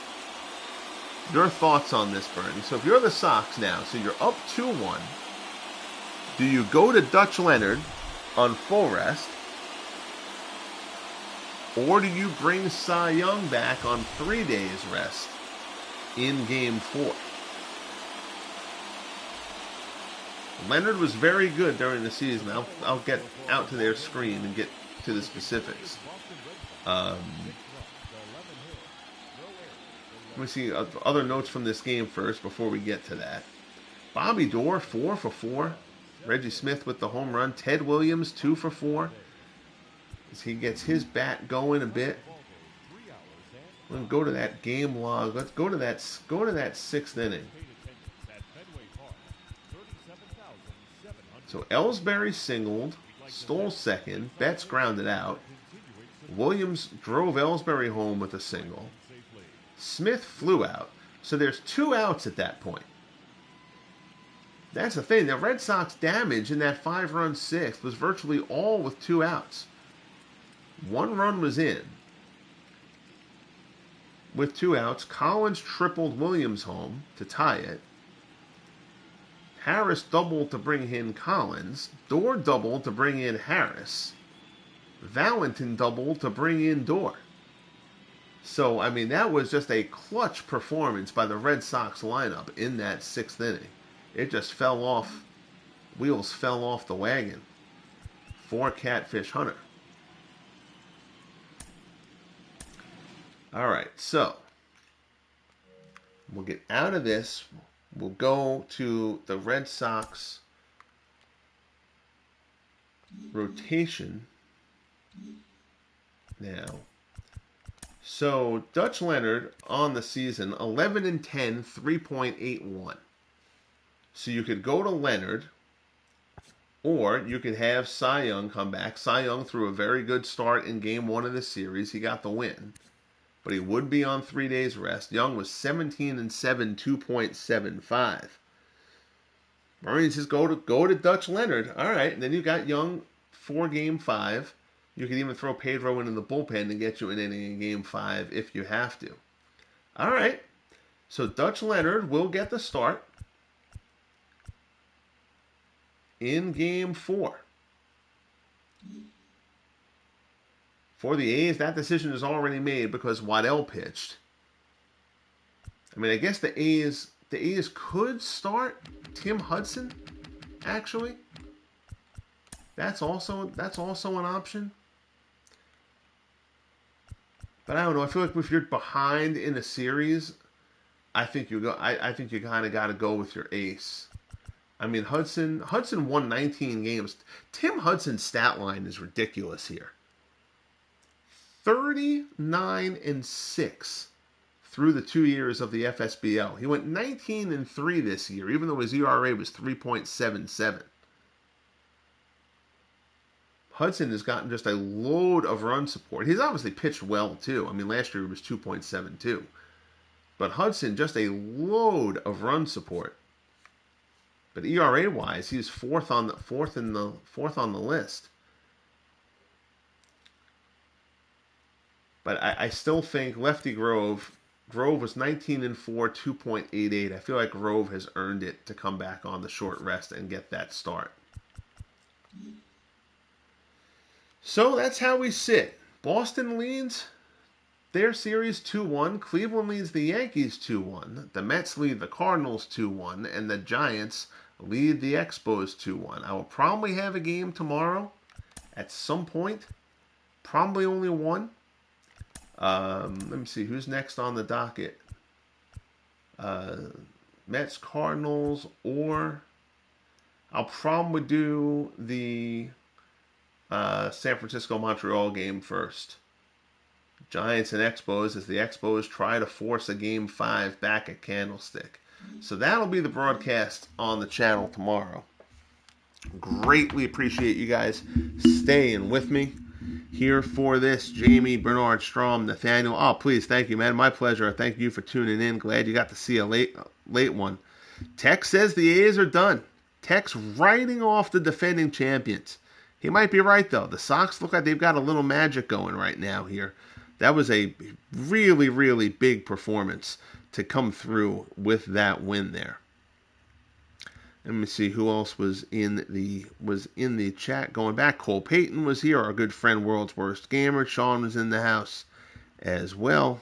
your thoughts on this, Bernie. So if you're the Sox now, so you're up 2-1, do you go to Dutch Leonard on full rest, or do you bring Cy Young back on 3 days rest in Game 4? Leonard was very good during the season. I'll get out to their screen and get to the specifics. Let me see other notes from this game first before we get to that. Bobby Doerr, 4 for 4. Reggie Smith with the home run. Ted Williams, 2 for 4. As he gets his bat going a bit. We'll go to that game log. Let's go to that 6th inning. So Ellsbury singled, stole second, Betts grounded out. Williams drove Ellsbury home with a single. Smith flew out. So there's 2 outs at that point. That's the thing. The Red Sox damage in that 5-run 6th was virtually all with 2 outs. 1 run was in. With 2 outs, Collins tripled Williams home to tie it. Harris doubled to bring in Collins. Doerr doubled to bring in Harris. Valentin doubled to bring in Doerr. So, I mean, that was just a clutch performance by the Red Sox lineup in that 6th inning. It just fell off, wheels fell off the wagon for Catfish Hunter. All right, so we'll get out of this. We'll go to the Red Sox rotation now. So Dutch Leonard on the season, 11-10, 3.81. So you could go to Leonard, or you could have Cy Young come back. Cy Young threw a very good start in Game 1 of the series. He got the win. But he would be on 3 days rest. Young was 17-7, 2.75. Marines says go to Dutch Leonard. All right, and then you got Young for Game 5. You can even throw Pedro into the bullpen to get you an inning in Game 5 if you have to. All right, so Dutch Leonard will get the start in Game 4. For the A's, that decision is already made because Waddell pitched. I mean, I guess the A's could start Tim Hudson, actually. That's also an option. But I don't know. I feel like if you're behind in a series, I think you kind of got to go with your ace. I mean, Hudson won 19 games. Tim Hudson's stat line is ridiculous here. 39-6 through the 2 years of the FSBL. He went 19-3 this year, even though his ERA was 3.77. Hudson has gotten just a load of run support. He's obviously pitched well, too. I mean, last year he was 2.72. But Hudson, just a load of run support. But ERA-wise, he's fourth on the list. But I still think Lefty Grove was 19-4, 2.88. I feel like Grove has earned it to come back on the short rest and get that start. So that's how we sit. Boston leads their series 2-1. Cleveland leads the Yankees 2-1. The Mets lead the Cardinals 2-1. And the Giants lead the Expos 2-1. I will probably have a game tomorrow at some point. Probably only one. Let me see. Who's next on the docket? Mets, Cardinals, or I'll probably do the San Francisco-Montreal game first. Giants and Expos as the Expos try to force a Game 5 back at Candlestick. So that'll be the broadcast on the channel tomorrow. Greatly appreciate you guys staying with me. here for this. Jamie, Bernard, Strom, Nathaniel. Oh, please, thank you, man. My pleasure. Thank you for tuning in. Glad you got to see a late one. Tex says the A's are done. Tex writing off the defending champions. He might be right, though. The Sox look like they've got a little magic going right now here. That was a really, really big performance to come through with that win there. Let me see who else was in the chat. Going back, Cole Payton was here, our good friend, World's Worst Gamer. Sean was in the house as well.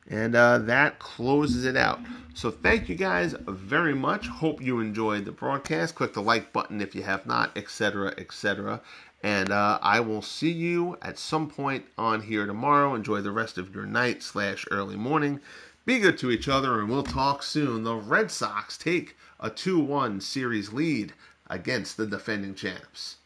And that closes it out. So thank you guys very much. Hope you enjoyed the broadcast. Click the like button if you have not, etc., etc. And I will see you at some point on here tomorrow. Enjoy the rest of your night / early morning. Be good to each other, and we'll talk soon. The Red Sox take a 2-1 series lead against the defending champs.